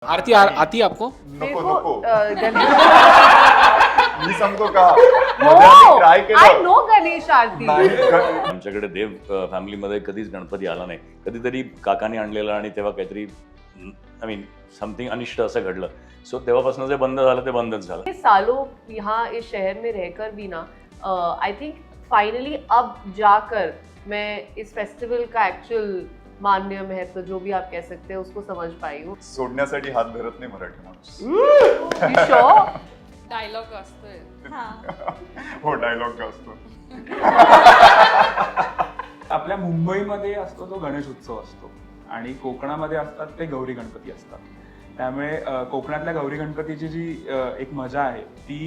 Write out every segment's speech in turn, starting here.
आरती आती आपको? नको नको गणेश मी सांगतो का आय केलं नो गणेश आरती. आमच्याकडे देव फॅमिलीमध्ये कधीच गणपती आला नाही. कधीतरी काकाने आणलेला आणि तेव्हा काहीतरी आय मीन समथिंग अनिष्ट असं घडलं. सो तेव्हापासून जे बंद झालं ते बंदच झालं. सालों यहाँ इस शहर में रहकर भी ना आई थिंक फाइनली अब जाकर मैं इस फेस्टिवल का एक्चुअल मान्य महत्व जो भी आप कह सकते हैं उसको समझ पाई हूँ. सोडण्यासाठी हात धरत नाही मराठी माणूस. You sure? डायलॉग असतोय. हो डायलॉग का असतो. आपल्या मुंबईमध्ये असतो तो गणेश उत्सव असतो आणि कोकणामध्ये असतात ते गौरी गणपती असतात. त्यामुळे कोकणातल्या गौरी गणपतीची जी एक मजा आहे ती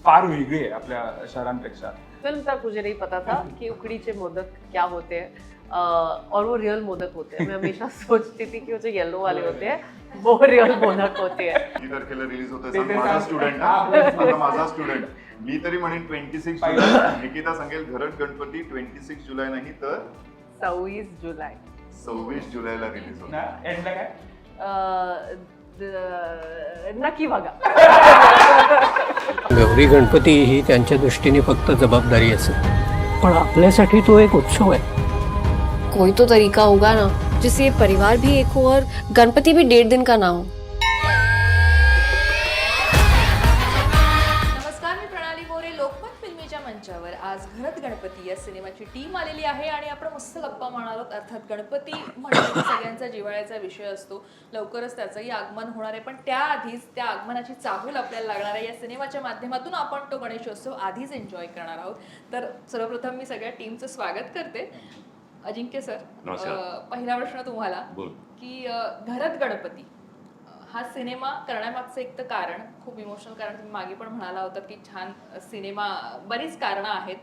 फार वेगळी आहे आपल्या शहरांपेक्षा. फिल्म तक मुझे नहीं पता था कि उकड़ी चे मोदक क्या होते हैं और वो रियल मोदक होते हैं. मैं हमेशा सोचती थी कि वो जो येलो वाले होते हैं वो रियल मोदक होते हैं. किती तारखेला रिलीज होते माझा स्टुडंट माझा स्टुडंट. मी तरी म्हणेन 26 जुलै. निकिता सांगेल घरट गणपती 26 जुलै नाही तर 26 जुलाई. 26 जुलैला रिलीज होतो. एंडला काय नक्की बघा. गौरी गणपती ही त्यांच्या दृष्टीने फक्त जबाबदारी असेल, पण आपल्यासाठी तो एक उत्सव आहे. कोई तो तरीका होगा ना जिससे ये परिवार भी एक हो और गणपति भी 1.5 दिन का ना हो. नमस्कार, मी प्रणाली मोरे. लोकमत फिल्मीच्या मंचावर आज घरत गणपती या सिनेमाची टीम आलेली आहे आणि आपण मस्त गप्पा मारणार आहोत. अर्थात गणपती म्हणजे की सगळ्यांचा जिव्हाळ्याचा विषय असतो. लवकरच त्याचंही आगमन होणार आहे, पण त्याआधीच त्या आगमनाची चाहूल आपल्याला लागणार आहे. या सिनेमाच्या माध्यमातून आपण तो गणेशोत्सव आधीच एन्जॉय करणार आहोत. तर सर्वप्रथम मी सगळ्या टीमचं स्वागत करते. अजिंक्य सर, पहिला प्रश्न तुम्हाला की घरत गणपती हा सिनेमा करण्यामागचं एक तर कारण, खूप इमोशनल कारण तुम्ही मागे पण म्हणाला होता की छान सिनेमा, बरीच कारणं आहेत.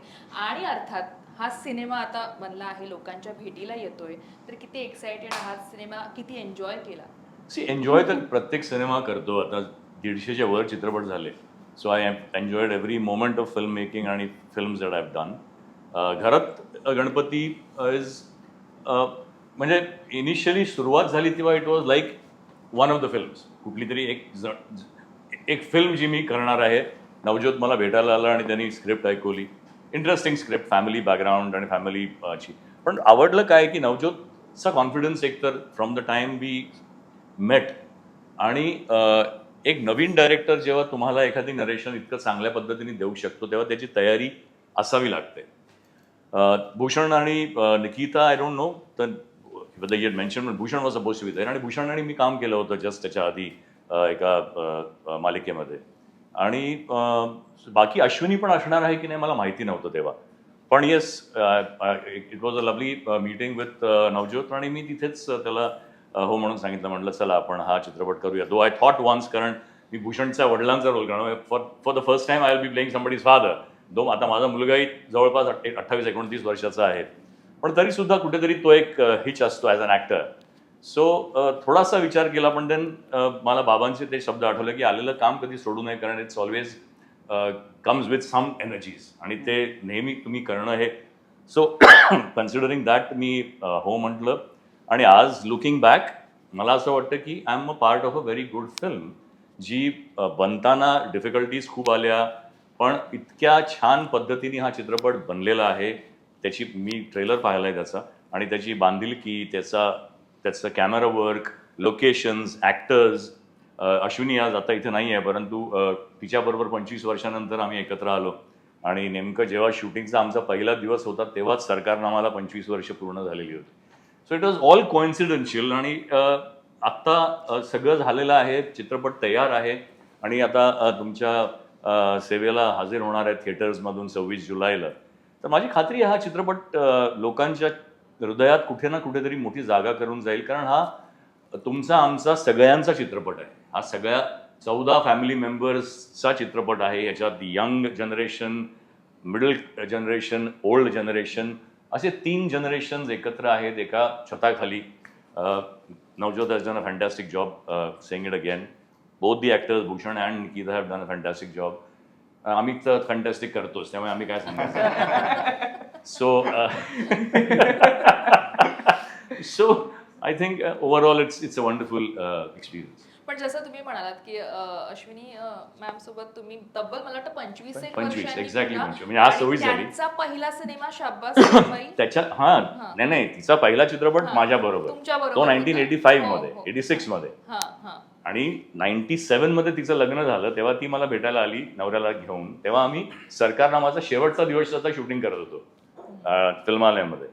आणि अर्थात हा सिनेमा आता बनला आहे, लोकांच्या भेटीला येतोय, तर किती एक्सायटेड हा सिनेमा, किती एन्जॉय केला? एन्जॉय तर प्रत्येक सिनेमा करतो. आता 150च्या वर चित्रपट झाले. So I enjoyed every moment of film making आणि films that I have done. घरात गणपती इज म्हणजे इनिशियली सुरुवात झाली तेव्हा it was like one of the films. कुठली तरी एक फिल्म जी मी करणार आहे. नवज्योत मला भेटायला आला आणि त्यांनी स्क्रिप्ट ऐकवली. इंटरेस्टिंग स्क्रिप्ट, फॅमिली बॅकग्राऊंड आणि फॅमिलीची. पण आवडलं काय की नवज्योतचा कॉन्फिडन्स एकतर फ्रॉम द टाइम वी मेट. आणि एक नवीन डायरेक्टर जेव्हा तुम्हाला एखादी नरेशन इतकं चांगल्या पद्धतीने देऊ शकतो तेव्हा त्याची तयारी असावी लागते. भूषण आणि निकिता आय डोंट नो तर you mention Bhushan was suppose to be there. आणि भूषण आणि मी काम केलं होतं जस्ट त्याच्या आधी एका मालिकेमध्ये. आणि बाकी अश्विनी पण असणार आहे की नाही मला माहिती नव्हतं तेव्हा. पण yes, it was a lovely meeting with Navjot आणि मी तिथेच त्याला हो म्हणून सांगितलं. म्हटलं चला आपण हा चित्रपट करूया. दो आय थॉट वन्स, कारण मी भूषणच्या वडिलांचा रोल करणार. For the first time I will be playing somebody's father. आता माझा मुलगाही जवळपास 28-29 वर्षाचा आहे, पण तरी सुद्धा कुठेतरी तो एक हिच असतो ॲज अन ॲक्टर. सो थोडासा विचार केला, पण देन मला बाबांचे ते शब्द आठवले की आलेलं काम कधी सोडू नये, कारण it's always comes with some energies आणि ते नेहमी तुम्ही करणं हे. सो कन्सिडरिंग दॅट मी हो म्हटलं. आणि आज लुकिंग बॅक मला असं वाटतं की I am a part of a very good film, जी बनताना डिफिकल्टीज खूप आल्या, पण इतक्या छान पद्धतीने हा चित्रपट बनलेला आहे. त्याची मी ट्रेलर पाहिला आहे त्याचा, आणि त्याची बांधिलकी, त्याचं camera work, locations, actors. Ashwini आज आता इथे नाही आहे, परंतु तिच्याबरोबर 25 वर्षानंतर आम्ही एकत्र आलो. आणि नेमकं जेव्हा शूटिंगचा आमचा पहिला दिवस होता तेव्हाच सरकारनं आम्हाला 25 वर्ष पूर्ण झालेली होती. So it was all coincidental. आणि आत्ता सगळं झालेलं आहे, चित्रपट तयार आहे आणि आता तुमच्या सेवेला हजर होणार आहे थिएटर्समधून 26 जुलैला. तर माझी खात्री आहे हा चित्रपट लोकांच्या हृदयात कुठे ना कुठेतरी मोठी जागा करून जाईल, कारण हा तुमचा आमचा सगळ्यांचा चित्रपट आहे. हा सगळ्या 14 फॅमिली मेंबर्सचा चित्रपट आहे. याच्यात young generation, middle generation, old generation असे 3 जनरेशन्स एकत्र आहेत एका छताखाली. Navjot has done a fantastic job, saying it again. Both the actors Bhushan and Nikita have done a fantastic job. आम्ही तर फॅन्टॅस्टिक करतोच, त्यामुळे आम्ही काय सांगायचं. So I think overall it's a wonderful experience. पण जसं तुम्ही म्हणालात की अश्विनी मॅम सोबत तुम्ही तब्बल मला वाटतं 25 एक 25, वर्षांनी exactly पुन्हा, 25. म्हणजे आज आणि 26 झाली. त्यांचा पहिला सिनेमा शाब्बास मुंबई त्याच्या हां. नाही तिचा पहिला चित्रपट हां. माझ्या बरोबर तुमच्याबरोबर तो होता. 1985 हो, मध्ये हो. 86 मध्ये हां हां आणि 97 मध्ये तिचं लग्न झालं तेव्हा ती मला भेटायला आली नवऱ्याला घेऊन. तेव्हा आम्ही सरकार नामाचा शेवटचा दिवसाचा शूटिंग करत होतो फिल्मालयामध्ये.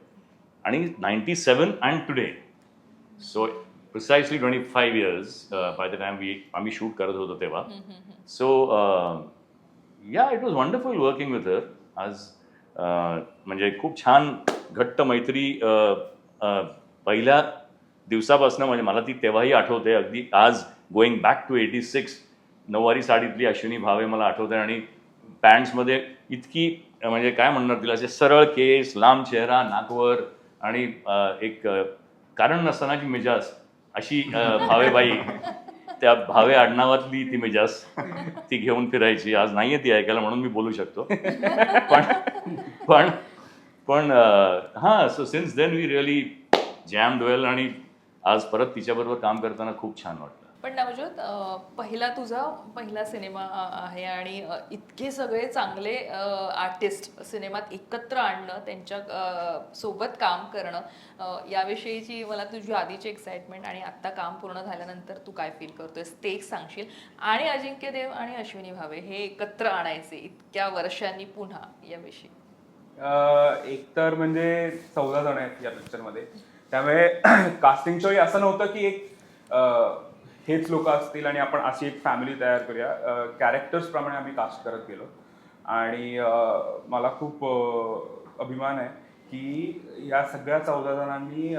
आणि 97 and today so precisely 25 years by the time आम्ही शूट करत होतो तेव्हा. सो या it was wonderful working with her. आज म्हणजे खूप छान घट्ट मैत्री पहिल्या दिवसापासून म्हणजे मला ती तेव्हाही आठवते अगदी. आज गोईंग बॅक टू 86 नऊवारी साडीतली अश्विनी भावे मला आठवते आणि पॅन्ट्समध्ये इतकी म्हणजे काय म्हणणार तिला असे सरळ केस, लांब चेहरा, नाकवर आणि एक कारण नसतानाची मिजाज अशी भावेबाई, त्या भावे आडनावातली ती मिजाज ती घेऊन फिरायची. आज नाहीये ती ऐकायला म्हणून मी बोलू शकतो. पण हां, so since then we really jammed well आणि आज परत तिच्याबरोबर काम करताना खूप छान वाटलं. पण नवज्योत पहिला सिनेमा आहे आणि इतके सगळे चांगले आर्टिस्ट सिनेमात एकत्र आणणं, त्यांच्या सोबत काम करणं, याविषयीची मला तुझी आधीची एक्साइटमेंट आणि आत्ता काम पूर्ण झाल्यानंतर तू काय फील करतोयस ते एक सांगशील. आणि अजिंक्य देव आणि अश्विनी भावे हे एकत्र आणायचे इतक्या वर्षांनी पुन्हा याविषयी. एकतर म्हणजे 14 जण आहेत या पिक्चरमध्ये, त्यामुळे कास्टिंगच्या वेळी असं नव्हतं की एक हेच लोक असतील आणि आपण अशी एक फॅमिली तयार करूया. कॅरेक्टर्स प्रमाणे आम्ही कास्ट करत गेलो आणि मला खूप अभिमान आहे की या सगळ्या 14 जणांनी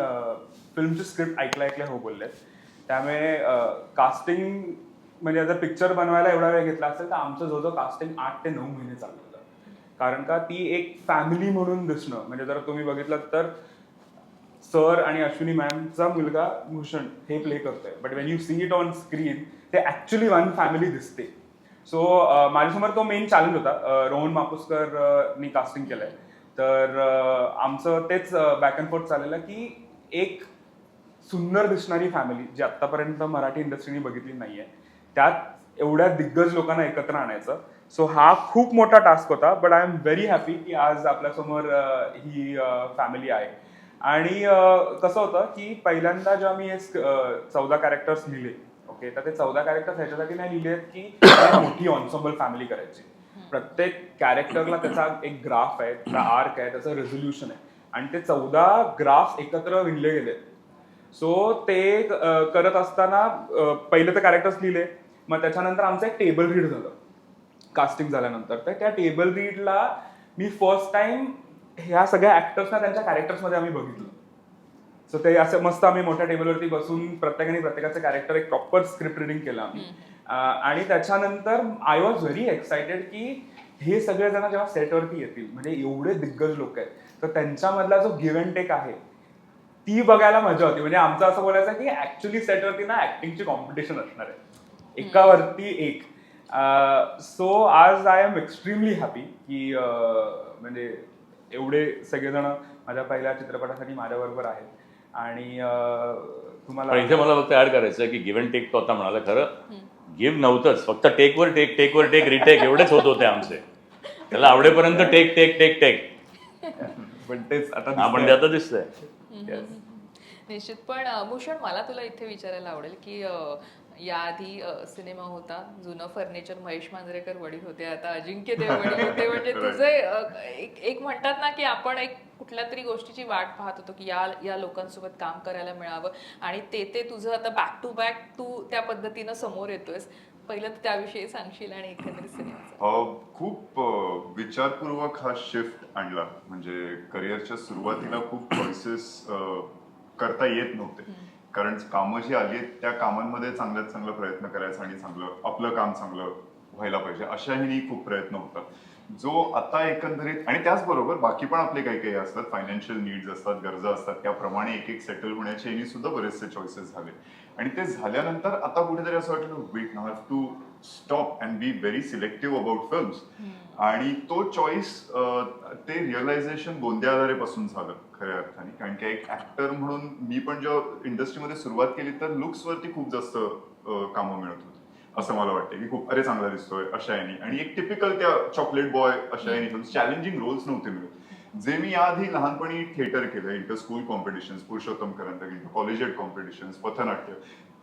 फिल्मची स्क्रिप्ट ऐकल्या हो बोललेत. त्यामुळे कास्टिंग म्हणजे जर पिक्चर बनवायला एवढा वेळ घेतला असेल तर आमचं जवळजवळ कास्टिंग 8 ते 9 महिने चाललं होतं. कारण का ती एक फॅमिली म्हणून दिसणं, म्हणजे जर तुम्ही बघितलं तर सर आणि अश्विनी मॅमचा मुलगा भूषण हे प्ले करतोय, but Wien you see it on screen ते ऍक्च्युली वन फॅमिली दिसते. सो माझ्यासमोर तो मेन चॅलेंज होता. रोहन मापुसकरनी कास्टिंग केलंय, तर आमचं तेच बॅक अँड फोर्थ चाललेलं की एक सुंदर दिसणारी फॅमिली जी आत्तापर्यंत मराठी इंडस्ट्रीने बघितली नाहीये, त्यात एवढ्या दिग्गज लोकांना एकत्र आणायचं. सो हा खूप मोठा टास्क होता, but I am very happy की आज आपल्यासमोर ही फॅमिली आहे. आणि कसं होतं की पहिल्यांदा जेव्हा मी 14 कॅरेक्टर्स लिहिले, ओके, तर ते 14 कॅरेक्टर्स ह्याच्यासाठी नाही लिहिले की मोठी ऑन्सम्बल फॅमिली करायची. प्रत्येक कॅरेक्टरला त्याचा एक ग्राफ आहे, त्याचा आर्क आहे, त्याचं रेझोल्युशन आहे आणि ते 14 ग्राफ एकत्र विणले गेले. सो ते करत असताना पहिले तर कॅरेक्टर्स लिहिले, मग त्याच्यानंतर आमचं एक टेबल रीड झालं कास्टिंग झाल्यानंतर. तर त्या टेबल रीडला मी फर्स्ट टाइम ह्या सगळ्या ऍक्टर्सना त्यांच्या कॅरेक्टर्समध्ये आम्ही बघितलं. सो ते असं मस्त आम्ही मोठ्या टेबलवरती बसून प्रत्येकाचं कॅरेक्टर एक प्रॉपर स्क्रिप्ट रिडिंग केलं आम्ही. आणि त्याच्यानंतर आय वॉज व्हेरी एक्सायटेड की हे सगळे जण जेव्हा सेटवरती येतील, म्हणजे एवढे दिग्गज लोक आहेत, तर त्यांच्यामधला जो गिव्ह अँड टेक आहे ती बघायला मजा होती. म्हणजे आमचं असं बोलायचं की ऍक्च्युली सेटवरती ना ऍक्टिंगची कॉम्पिटिशन असणार आहे, एकावरती एक. सो आज आय एम एक्स्ट्रीमली हॅपी की म्हणजे एवढे सगळेजण माझ्या पहिल्या चित्रपटासाठी माझ्याबरोबर आहेत. आणि तुम्हाला इथे मला फक्त ऍड करायचं की गिव्ह अँड टेक तो आता म्हणाला, खरं गिव्ह नव्हतंच, फक्त टेकवर टेक रिटेक एवढेच होत होते आमचे. त्याला आवडेपर्यंत टेक टेक टेक टेक पण तेच आपण ते आता दिसतंय. निश्चित. पण भूषण, मला तुला इथे विचारायला आवडेल की याआधी सिनेमा होता जुनं फर्निचर, महेश मांजरेकर वडील होते, आता अजिंक्य देव वडील होते. म्हणजे तुझे एक म्हणतात ना की आपण एक कुठल्या तरी गोष्टीची वाट पाहत होतो की या लोकांसोबत काम करायला मिळावं, आणि ते तुझं आता बॅक टू बॅक तू त्या पद्धतीनं समोर येतोयस. पहिलं तर त्याविषयी सांगशील आणि एकंदरीत सिनेमाचा. खूप विचारपूर्वक हा शिफ्ट आणला. म्हणजे करिअरच्या सुरुवातीला खूप चॉईसेस करता येत नव्हते, कारण कामं जी आली आहेत त्या कामांमध्ये चांगल्यात चांगला प्रयत्न करायचा आणि आपलं काम चांगलं व्हायला पाहिजे अशाही खूप प्रयत्न होता, जो आता एकंदरीत. आणि त्याचबरोबर बाकी पण आपले काही काही असतात, फायनान्शियल नीड्स असतात, गरजा असतात, त्याप्रमाणे एक सेटल होण्याचे सुद्धा बरेचसे चॉईसेस झाले. आणि ते झाल्यानंतर आता कुठेतरी असं वाटलं we have to stop and be very selective about films. आणि तो चॉईस ते रिअलायझेशन गोंदियादारेपासून झालं खऱ्या अर्थाने. कारण की एक ऍक्टर म्हणून मी पण जेव्हा इंडस्ट्रीमध्ये सुरुवात केली तर लुक्सवरती खूप जास्त कामं मिळत होती असं मला वाटतं की खूप अरे चांगला दिसतोय अशा याने, आणि एक टिपिकल त्या चॉकलेट बॉय अशा याने चॅलेंजिंग रोल्स नव्हते मिळत जे मी याआधी लहानपणी थिएटर केलं, inter school competitions, Purushottam करंत, collegiate competitions, पथनाट्य,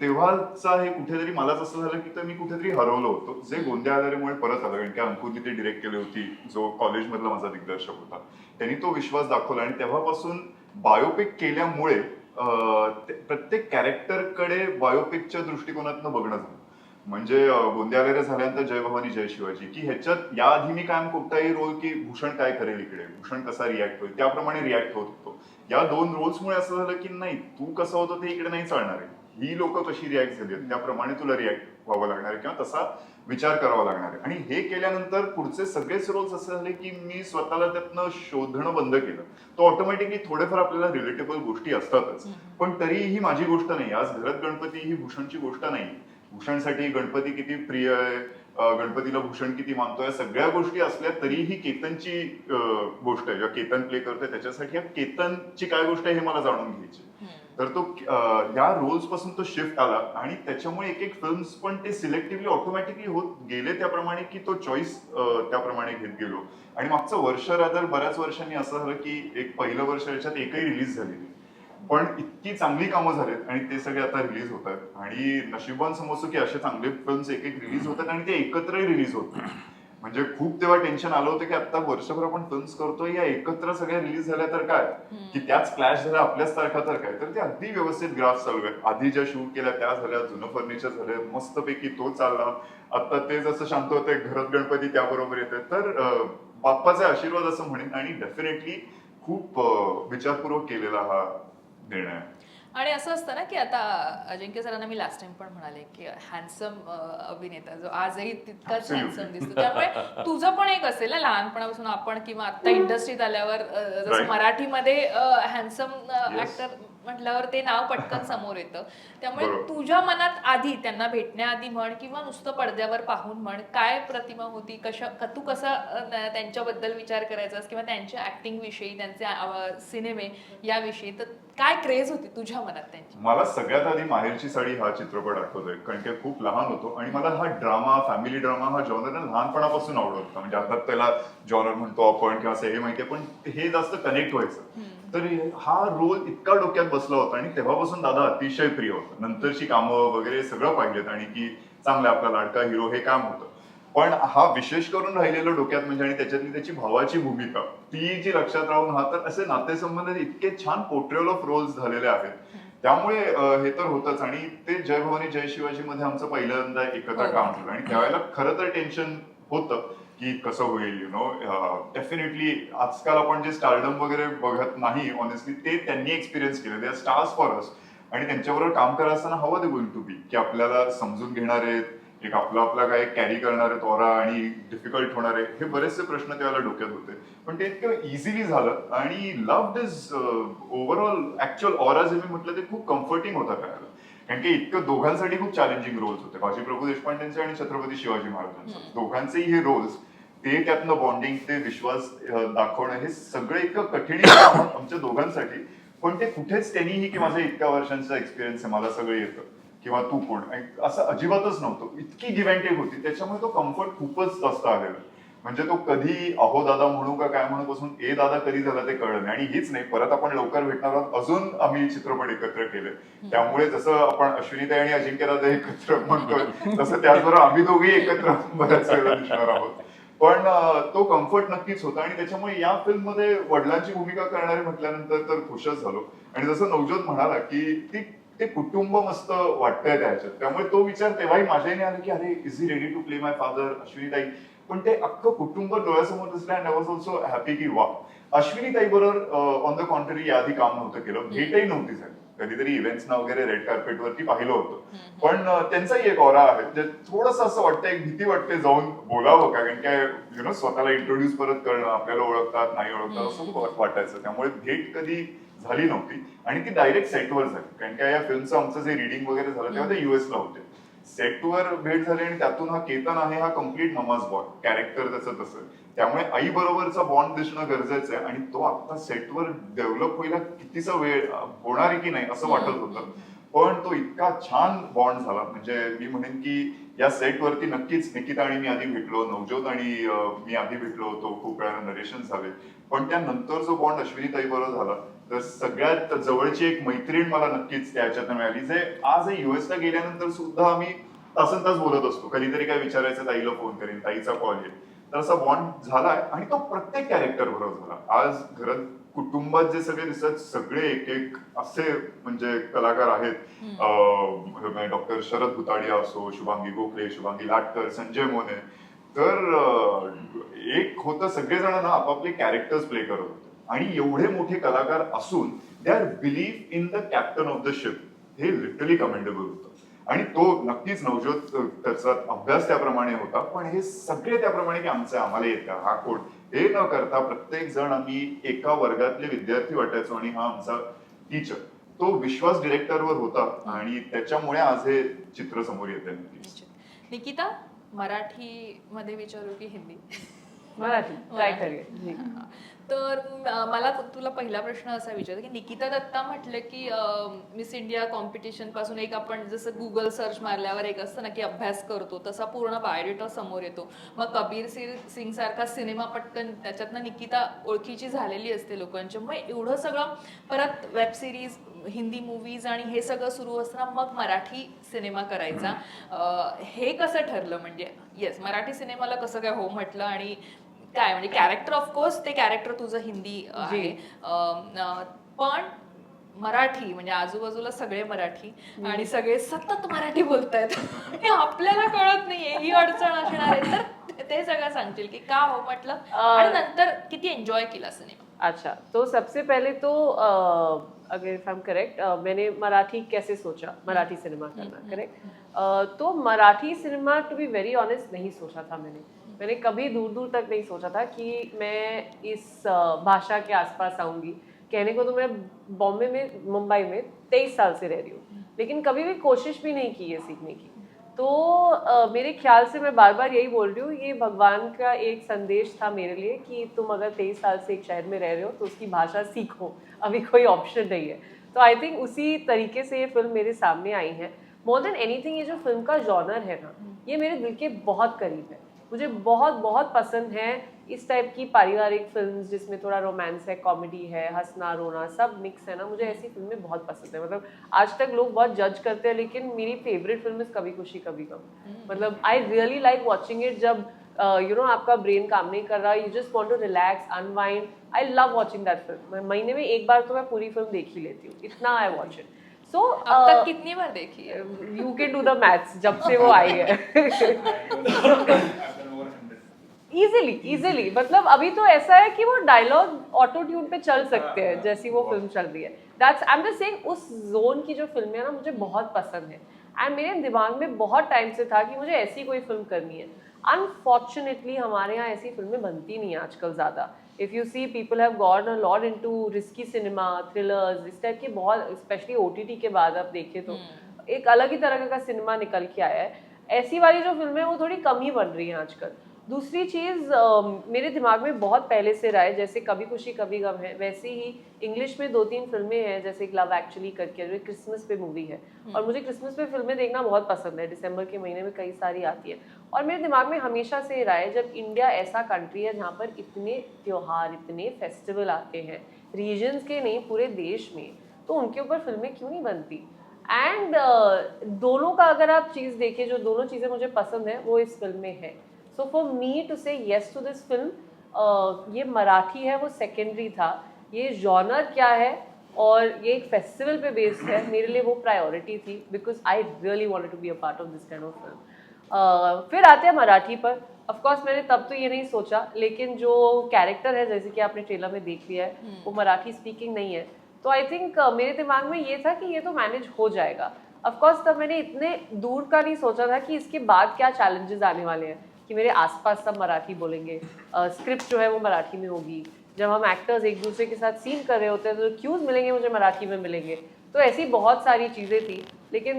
तेव्हाचा हे कुठेतरी मलाच असं झालं की तर मी कुठेतरी हरवलो होतो, जे गोंदिया आधारेमुळे परत आलं, कारण की अंकुरनी ते डिरेक्ट केली होती, जो कॉलेजमधला माझा दिग्दर्शक होता, त्यांनी तो विश्वास दाखवला, आणि तेव्हापासून बायोपिक केल्यामुळे प्रत्येक कॅरेक्टरकडे बायोपिकच्या दृष्टिकोनातनं बघणं झालं. म्हणजे गोंदिया आधारे झाल्यानंतर जय भवानी जय शिवाजी, की ह्याच्यात याआधी मी कायम कोणताही रोल की भूषण काय करेल इकडे, भूषण कसा रिॲक्ट होईल त्याप्रमाणे रिॲक्ट होत होतो. या 2 रोल्समुळे असं झालं की नाही, तू कसं होतं ते इकडे नाही चालणार आहे, ही लोक कशी रिॲक्ट झाली त्याप्रमाणे तुला रिॲक्ट व्हावं लागणार आहे किंवा तसा विचार करावा लागणार आहे. आणि हे केल्यानंतर पुढचे सगळेच रोल्स असे झाले की मी स्वतःला त्यातनं शोधणं बंद केलं. तो ऑटोमॅटिकली थोडेफार आपल्याला रिलेटेबल गोष्टी असतातच, पण तरीही ही माझी गोष्ट नाही. आज घरात गणपती ही भूषणची गोष्ट नाही. भूषणसाठी गणपती किती प्रिय आहे, गणपतीला भूषण किती मानतोय, सगळ्या गोष्टी असल्या तरीही केतनची गोष्ट आहे, जेव्हा केतन प्ले करतोय त्याच्यासाठी केतनची काय गोष्ट आहे हे मला जाणून घ्यायची. तर तो या रोल्स पासून तो शिफ्ट आला, आणि त्याच्यामुळे एक एक फिल्म्स पण ते सिलेक्टिव्हली ऑटोमॅटिकली होत गेले त्याप्रमाणे की तो चॉईस त्याप्रमाणे घेत गेलो. आणि मागचं वर्ष रादर बऱ्याच वर्षांनी असं झालं की एक पहिलं वर्ष याच्यात एकही रिलीज झाली नाही, पण इतकी चांगली कामं झालेत आणि ते सगळे आता रिलीज होत आहेत, आणि नशिबान समजतो की असे चांगले फिल्म्स एक एक रिलीज होतात आणि ते एकत्रही रिलीज होत. म्हणजे खूप तेव्हा टेन्शन आलं होतं की आता वर्षभर आपण फिल्म्स करतोय, या एकत्र सगळ्या रिलीज झाल्या तर काय, की त्याच क्लॅश झाल्या आपल्याच तारखा तर काय. तर ते अगदी व्यवस्थित ग्राफ चालू आहे. आधी ज्या शूट केल्या त्या झाल्या, जुनं फर्निचर झालं, मस्तपैकी तो चालला. आता ते जसं शांत होतंय, घरात गणपती त्याबरोबर येते. तर बाप्पाचे आशीर्वाद असं म्हणेन, आणि डेफिनेटली खूप विचारपूर्वक केलेला हा निर्णय आहे. आणि असं असतं ना की आता अजिंक्य सरांना मी लास्ट टाइम पण म्हणाले की हँडसम अभिनेता जो आजही तितकाच हँडसम दिसतो, त्यामुळे तुझं पण एक असेल ना लहानपणापासून आपण किंवा आता इंडस्ट्रीत आल्यावर जसं मराठीमध्ये हँडसम ऍक्टर म्हटल्यावर ते नाव पटकन समोर येतं. त्यामुळे तुझ्या मनात आधी त्यांना भेटण्याआधी म्हण किंवा नुसतं पडद्यावर पाहून म्हण, काय प्रतिमा होती, तू कसा त्यांच्याबद्दल विचार करायचास किंवा त्यांच्या ऍक्टिंग विषयी, त्यांचे सिनेमे याविषयी, तर काय क्रेज होती तुझ्या मनात त्यांची? मला सगळ्यात आधी माहेरची साडी हा चित्रपट आठवतोय, कारण की खूप लहान होतो आणि मला हा ड्रामा, फॅमिली ड्रामा हा जॉनर लहानपणापासून आवडत होता. म्हणजे आता त्याला जॉनर म्हणतो आपण किंवा असं हे माहितीये, पण हे जास्त कनेक्ट व्हायचं. तर हा रोल इतका डोक्यात बसला होता, आणि तेव्हापासून दादा अतिशय प्रिय होतं. नंतरची कामं वगैरे सगळं पाहिलेत, आणि की चांगला आपला लाडका हिरो हे काम होतं. पण हा विशेष करून राहिलेलं डोक्यात म्हणजे, आणि त्याच्यातली त्याची भावाची भूमिका, ती जी लक्षात राहून, हा तर असे नातेसंबंध इतके छान पोर्ट्रेल ऑफ रोल्स झालेले आहेत. त्यामुळे हे तर होतच. आणि ते जय भवानी जय शिवाजी मध्ये आमचं पहिल्यांदा एकत्र काम झालं, आणि त्यावेळेला खरं तर टेन्शन होतं की कसं होईल, डेफिनेटली आजकाल आपण जे स्टारडम वगैरे बघत नाही ऑनेस्टली, ते त्यांनी एक्सपिरियन्स केलं. They are stars for us, आणि त्यांच्याबरोबर काम करत असताना how are they going to be, की आपल्याला समजून घेणारे, एक आपला काय कॅरी करणारे तोरा आणि डिफिकल्ट होणारे, हे बरेचसे प्रश्न त्यावेळेला डोक्यात होते. पण ते इतकं इझिली झालं, आणि love is overall actual aura जे मी म्हटलं ते खूप कम्फर्टिंग होता करायला, कारण की इतकं दोघांसाठी खूप चॅलेंजिंग रोल्स होते. बाजी प्रभू देशपांडेंचे आणि छत्रपती शिवाजी महाराजांचे दोघांचेही हे रोल्स, ते त्यातनं बॉन्डिंग, ते विश्वास दाखवणं, हे सगळं इतकं कठीण आमच्या दोघांसाठी. पण ते कुठेच त्यांनीही की माझा इतक्या वर्षांचा एक्सपिरियन्स आहे, मला सगळं येतं किंवा तू कोण, असं अजिबातच नव्हतं. इतकी गिव्ह अँड टेक होती, त्याच्यामुळे तो कम्फर्ट खूपच जास्त आलेला. म्हणजे तो कधी अहो दादा म्हणू का काय म्हणू पासून ए दादा कधी झाला ते कळलं नाही. आणि हीच नाही, परत आपण लवकर भेटणार आहोत, अजून आम्ही चित्रपट एकत्र केले. त्यामुळे जसं आपण अश्विनीताई आणि अजिंक्य दादा एकत्र म्हणतोय, तसं त्याचबरोबर आम्ही दोघेही एकत्र बऱ्याच वेळेला दिसणार आहोत. पण तो कम्फर्ट नक्कीच होता, आणि त्याच्यामुळे या फिल्म मध्ये वडिलांची भूमिका करणारे म्हटल्यानंतर तर खुशच झालो. आणि जसं नवजोत म्हणाला की ते कुटुंब मस्त वाटतंय त्याच्यात, त्यामुळे तो विचार तेव्हाही माझ्याही आला की अरे is he ready to play my father, Ashwinitai. पण ते अख्खं कुटुंब डोळ्यासमोर दिसलं, and I was also happy की वा. अश्विनीताई बरोबर ऑन द कॉन्ट्ररी याआधी काम नव्हतं केलं, भेटही नव्हती झाली. कधीतरी इव्हेंट्सना वगैरे रेड कार्पेटवरती पाहिलं होतं, पण त्यांचाही एक ऑरा आहे. थोडंसं असं वाटतं, एक भीती वाटते जाऊन बोलावं का, कारण काय स्वतःला इंट्रोड्यूस परत करणं, आपल्याला ओळखतात नाही ओळखतात असं खूप वाटायचं. त्यामुळे भेट कधी झाली नव्हती, आणि ती डायरेक्ट सेटवर झाली. कारण काय या फिल्मचं आमचं जे रिडिंग वगैरे झालं तेव्हा ते युएसला होते. सेटवर भेट झाली, आणि त्यातून हा केतन आहे, हा कम्प्लीट नमाज बॉय कॅरेक्टर त्याचं तसं. त्यामुळे आई बरोबरचा बॉन्ड दिसणं गरजेचं आहे, आणि तो आता सेटवर डेव्हलप व्हायला कितीचा वेळ होणार आहे की नाही असं वाटत होतं. पण तो इतका छान बॉन्ड झाला, म्हणजे मी म्हणेन की या सेटवरती नक्कीच निकिता आणि मी आधी भेटलो, नवज्योत आणि मी आधी भेटलो होतो, खूप वेळा नरेशन झाले, पण त्यानंतर जो बॉन्ड अश्विनीताई बरोबर झाला, तर सगळ्यात जवळची एक मैत्रीण मला नक्कीच त्याच्यातून मिळाली, जे आज US ला गेल्यानंतर सुद्धा आम्ही तासन तास बोलत असतो. कधीतरी काय विचारायचं ताईला फोन करेन, ताईचा कॉल येईल. तर असा बॉन्ड झालाय आणि तो प्रत्येक कॅरेक्टर बरोबर झाला. आज घरात कुटुंबात जे सगळे दिसतात सगळे एक एक असे म्हणजे कलाकार आहेत. डॉक्टर शरद भुताडिया असो, शुभांगी गोखले, शुभांगी लाटकर, संजय मोने. तर एक होतं सगळेजण ना आपापले कॅरेक्टर्स प्ले करत होते आणि एवढे मोठे कलाकार असून they are believe in the captain of the ship. हे लिटरली कमेंडेबल होतं आणि तो नक्कीच नवज्योत त्याचा अभ्यास त्याप्रमाणे होता, पण हे सगळे त्याप्रमाणे की आम्हाला येतं हा कोड हे न करता प्रत्येक जण आम्ही एका वर्गातले विद्यार्थी वाटायचो आणि हा आमचा टीचर. तो विश्वास डिरेक्टरवर होता आणि त्याच्यामुळे आज हे चित्र समोर येते. नक्कीच. निकिता, मराठी मध्ये विचारू की हिंदी? मराठी ट्राय करूया. तर मला तुला पहिला प्रश्न असा विचारतो की निकिता दत्ता म्हटलं की मिस इंडिया कॉम्पिटिशन पासून एक आपण जसं गुगल सर्च मारल्यावर एक असतं ना की अभ्यास करतो, तसा पूर्ण बायोडेटा समोर येतो. मग कबीर सिंग सारखा सिनेमा पटकन त्याच्यातनं निकिता ओळखीची झालेली असते लोकांच्या. मग एवढं सगळं परत वेब सिरीज, हिंदी मूवीज आणि हे सगळं सुरू असताना मग मराठी सिनेमा करायचा, हे कसं ठरलं? म्हणजे येस, मराठी सिनेमाला कसं काय हो म्हटलं आणि काय म्हणजे कॅरेक्टर ऑफकोर्स ते कॅरेक्टर तुझं हिंदी आहे, पण मराठी म्हणजे आजूबाजूला सगळे मराठी आणि सगळे सतत मराठी बोलतायत हे आपल्याला कळत नाहीये, ही अडचण असणार आहे. तर ते सगळं सांगतील की का हो म्हटलं आणि नंतर किती एन्जॉय केला सिनेमा? अच्छा, तो सबसे पहले तो अगर इफ आई एम करेक्ट, मैंने मराठी कैसे सोचा मराठी सिनेमा करना, करेक्ट? तो Marathi cinema to be very honest नहीं सोचा था मैंने कभी दूर दूर तक नहीं सोचा था कि मैं इस भाषा के आसपास आऊँगी. कहने को तो मैं बॉम्बे में, मुंबई में 23 साल से रह रही हूँ, लेकिन कभी भी कोशिश भी नहीं की है सीखने की. तो मेरे ख्याल से मैं बार बार यही बोल रही हूँ, ये भगवान का एक संदेश था मेरे लिए कि तुम अगर 23 साल से एक शहर में रह रहे हो तो उसकी भाषा सीखो, अभी कोई ऑप्शन नहीं है. तो आई थिंक उसी तरीके से ये फिल्म मेरे सामने आई है. मोर देन एनीथिंग, ये जो फिल्म का जॉनर है ना, ये मेरे दिल के बहुत करीब है. मुझे बहुत बहुत पसंद है इस टाइप की पारिवारिक फिल्म्स जिसमें थोड़ा रोमांस है, कॉमेडी है, हंसना रोना सब मिक्स है ना. मुझे ऐसी फिल्में बहुत पसंद है. मतलब आज तक लोग बहुत जज करते हैं, लेकिन मेरी favourite film is Kabhi Khushi Kabhi Gham. मतलब I really like watching it. जब यू नो आपका ब्रेन काम नहीं कर रहा, you just want to relax, unwind. I love watching that film. महीने में एक बार तो मैं पूरी फिल्म देख ही लेती हूँ, इतना आई वॉच इट. सो अब तक कितनी बार देखी है? You can do the maths जब से वो आई है. इजीली मतलब अभी तो ऐसा है कि वो डायलॉग ऑटो ट्यून पे चल सकते हैं जैसी वो फिल्म चल रही है. That's I am just saying, उस जोन की जो फिल्में है ना मुझे बहुत पसंद है. एंड मेरे दिमाग में बहुत टाइम से था कि मुझे ऐसी कोई फिल्म करनी है. अनफॉर्चुनेटली हमारे यहाँ ऐसी फिल्में बनती नहीं है आजकल ज़्यादा. If you see, people have gone a lot into risky cinema, thrillers, इस टाइप के बहुत, स्पेशली OTT के बाद आप देखें तो एक अलग ही तरह का सिनेमा निकल के आया है. ऐसी वाली जो फिल्में वो थोड़ी कम ही बन रही हैं आजकल. दूसरी चीज़ मेरे दिमाग में बहुत पहले से रहा है, जैसे कभी खुशी कभी गम है, वैसे ही इंग्लिश में 2-3 फिल्में हैं, जैसे लव एक्चुअली करके जो क्रिसमस पे मूवी है. और मुझे क्रिसमस पे फिल्में देखना बहुत पसंद है. दिसंबर के महीने में कई सारी आती है. और मेरे दिमाग में हमेशा से रहा है, जब इंडिया ऐसा कंट्री है जहाँ पर इतने त्योहार, इतने फेस्टिवल आते हैं, रीजन्स के नहीं पूरे देश में, तो उनके ऊपर फिल्में क्यों नहीं बनती. एंड दोनों का अगर आप चीज़ देखें, जो दोनों चीज़ें मुझे पसंद है वो इस फिल्म में है. So for me to say yes to this film, ये मराठी है वो सेकेंडरी था. ये जॉनर क्या है और ये एक फेस्टिवल पे बेस्ड है, मेरे लिए वो प्रायोरिटी थी, because I really wanted to be a part of this kind of film. फिर आते हैं मराठी पर. ऑफकोर्स मैंने तब तो ये नहीं सोचा, लेकिन जो कैरेक्टर है, जैसे कि आपने ट्रेलर में देख लिया है, वो मराठी स्पीकिंग नहीं है. तो आई थिंक मेरे दिमाग में ये था कि ये तो मैनेज हो जाएगा. ऑफकोर्स तब मैंने इतने दूर का नहीं सोचा था कि इसके बाद क्या चैलेंजेस आने वाले हैं, कि मेरे आसपास सब मराठी बोलेंगे, स्क्रिप्ट जो है वो मराठी में होगी, जब हम एक्टर्स एक दूसरे के साथ सीन कर रहे होते हैं तो क्यूज मिलेंगे मुझे मराठी में मिलेंगे. तो ऐसी बहुत सारी चीज़ें थी, लेकिन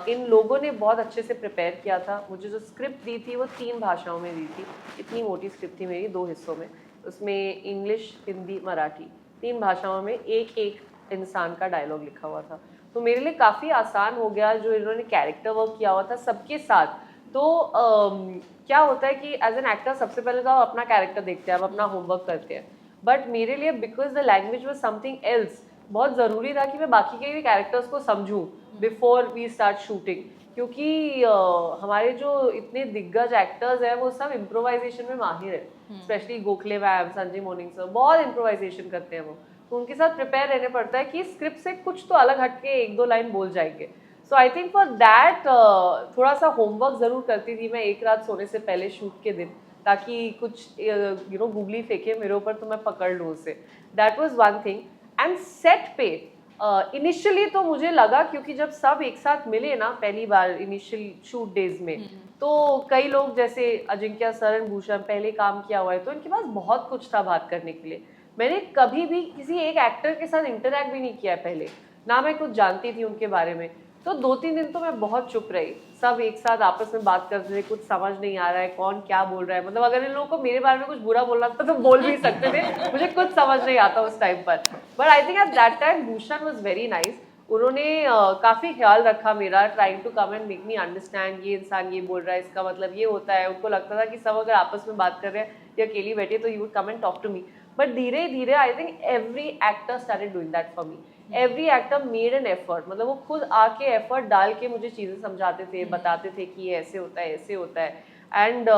इन लोगों ने बहुत अच्छे से प्रिपेयर किया था. मुझे जो स्क्रिप्ट दी थी वो 3 भाषाओं में दी थी. इतनी मोटी स्क्रिप्ट थी मेरी, 2 हिस्सों में. उसमें इंग्लिश, हिंदी, मराठी, 3 भाषाओं में एक एक इंसान का डायलॉग लिखा हुआ था. तो मेरे लिए काफ़ी आसान हो गया जो इन्होंने कैरेक्टर वर्क किया हुआ था सबके साथ। तो क्या होता है कि एज एन एक्टर सबसे पहले तो आप अपना कैरेक्टर देखते हैं, आप अपना होमवर्क करते हैं, बट मेरे लिए बिकॉज द लैंग्वेज वाज समथिंग एल्स बहुत ज़रूरी था कि मैं बाकी के भी कैरेक्टर्स को समझूं बिफोर वी स्टार्ट शूटिंग, क्योंकि हमारे जो इतने दिग्गज एक्टर्स हैं वो सब इम्प्रोवाइजेशन में माहिर है, specially Gokhale ma'am, Sanjay morning sir, बहुत इम्प्रोवाइजेशन करते हैं वो, तो उनके साथ प्रिपेयर रहने पड़ता है कि स्क्रिप्ट से कुछ तो अलग हटके एक दो लाइन बोल जाएंगे। So I think for that थोड़ा सा होमवर्क ज़रूर करती थी मैं एक रात सोने से पहले शूट के दिन, ताकि कुछ गूगली फेंके मेरे ऊपर तो मैं पकड़ लूँ उसे। That was one thing. And set पे इनिशियली तो मुझे लगा, क्योंकि जब सब एक साथ मिले ना पहली बार इनिशियल शूट डेज में, तो कई लोग जैसे अजिंक्य सर, भूषण पहले काम किया हुआ है तो इनके पास बहुत कुछ था बात करने के लिए। मैंने कभी भी किसी एक एक्टर के साथ इंटरैक्ट भी नहीं किया है पहले, ना मैं कुछ जानती थी उनके बारे में, तो 2-3 दिन तो मैं बहुत चुप रही। सब एक साथ आपस में बात करते थे, कुछ समझ नहीं आ रहा है कौन क्या बोल रहा है, मतलब अगर इन लोगों को मेरे बारे में कुछ बुरा बोलना था तो बोल भी सकते थे, मुझे कुछ समझ नहीं आता उस टाइम पर। But I think at that time Bhushan was very nice. उन्होंने काफ़ी ख्याल रखा मेरा, trying to come and make me understand ये इंसान ये बोल रहा है, इसका मतलब ये होता है। उनको लगता था कि सब अगर आपस में बात कर रहे हैं या अकेली बैठे तो you would come and talk to me, but धीरे धीरे I think every actor started doing that for me. Every actor made an effort, मतलब वो खुद आके एफर्ट डाल के मुझे चीज़ें समझाते थे, बताते थे कि ये ऐसे होता है ऐसे होता है। And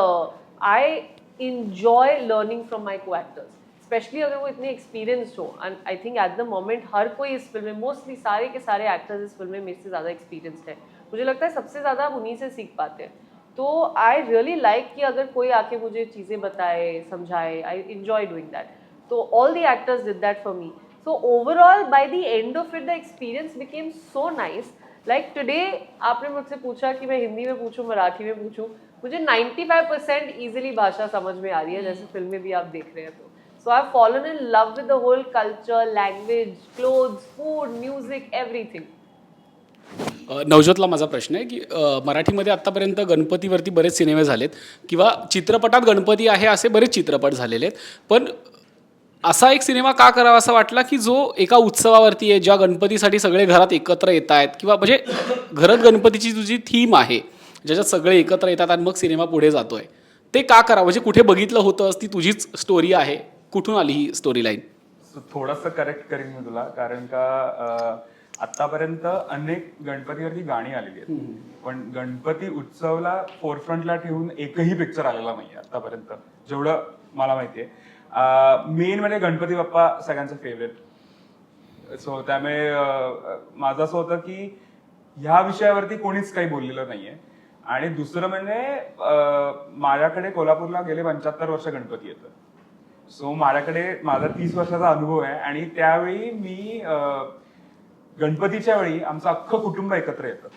I enjoy learning from my co-actors, specially अगर वो इतने एक्सपीरियंस्ड हो। And I think at the moment हर कोई इस फिल्म में, मोस्टली सारे के सारे एक्टर्स इस फिल्म में मेरे से ज़्यादा एक्सपीरियंस्ड है। मुझे लगता है सबसे ज़्यादा आप उन्हीं से सीख पाते हैं। तो आई रियली लाइक कि अगर कोई आके मुझे चीज़ें बताए, समझाए, आई इंजॉय डूइंग दैट। तो all the actors did that for me. So overall, by the end of it, the experience became so nice. Like today, आपने मुझसे पूछा कि मैं हिंदी में पूछूं, मराठी में पूछूं, मुझे 95% easily भाषा समझ में आ रही है, जैसे फिल्म में भी आप देख रहे हैं तो। So I've fallen in love with the whole culture, language, clothes, food, music, everything. नवज्योतला माझा प्रश्न आहे की मराठीमध्ये आत्तापर्यंत गणपतीवरती बरेच सिनेमे झालेत किंवा चित्रपटात गणपती आहे असे बरेच चित्रपट झालेले आहेत, पण असा एक सिनेमा का करावा असा वाटला की जो एका उत्सवावरती आहे, ज्या गणपतीसाठी सगळे घरात एकत्र येत आहेत, किंवा म्हणजे घरात गणपतीची तुझी थीम आहे ज्याच्यात सगळे एकत्र येतात आणि मग सिनेमा पुढे जातोय, ते का करावं? म्हणजे कुठे बघितलं होतंस, ती तुझीच स्टोरी आहे, कुठून आली ही स्टोरी लाईन? थोडंसं करेक्ट करीन मी तुला, कारण का आतापर्यंत अनेक गणपतीवरती गाणी आलेली आहेत, पण गणपती उत्सवला फोरफ्रंटला ठेवून एकही पिक्चर आलेला नाही आतापर्यंत, जेवढं मला माहितीये. मेन म्हणजे गणपती बाप्पा सगळ्यांचा फेवरेट. सो त्यामुळे माझं असं होतं की ह्या विषयावरती कोणीच काही बोललेलं नाहीये. आणि दुसरं म्हणजे माझ्याकडे कोल्हापूरला गेले 75 वर्ष गणपती येतं. सो माझ्याकडे माझा 30 वर्षाचा अनुभव आहे, आणि त्यावेळी मी गणपतीच्या वेळी आमचं अख्खं कुटुंब एकत्र येतं.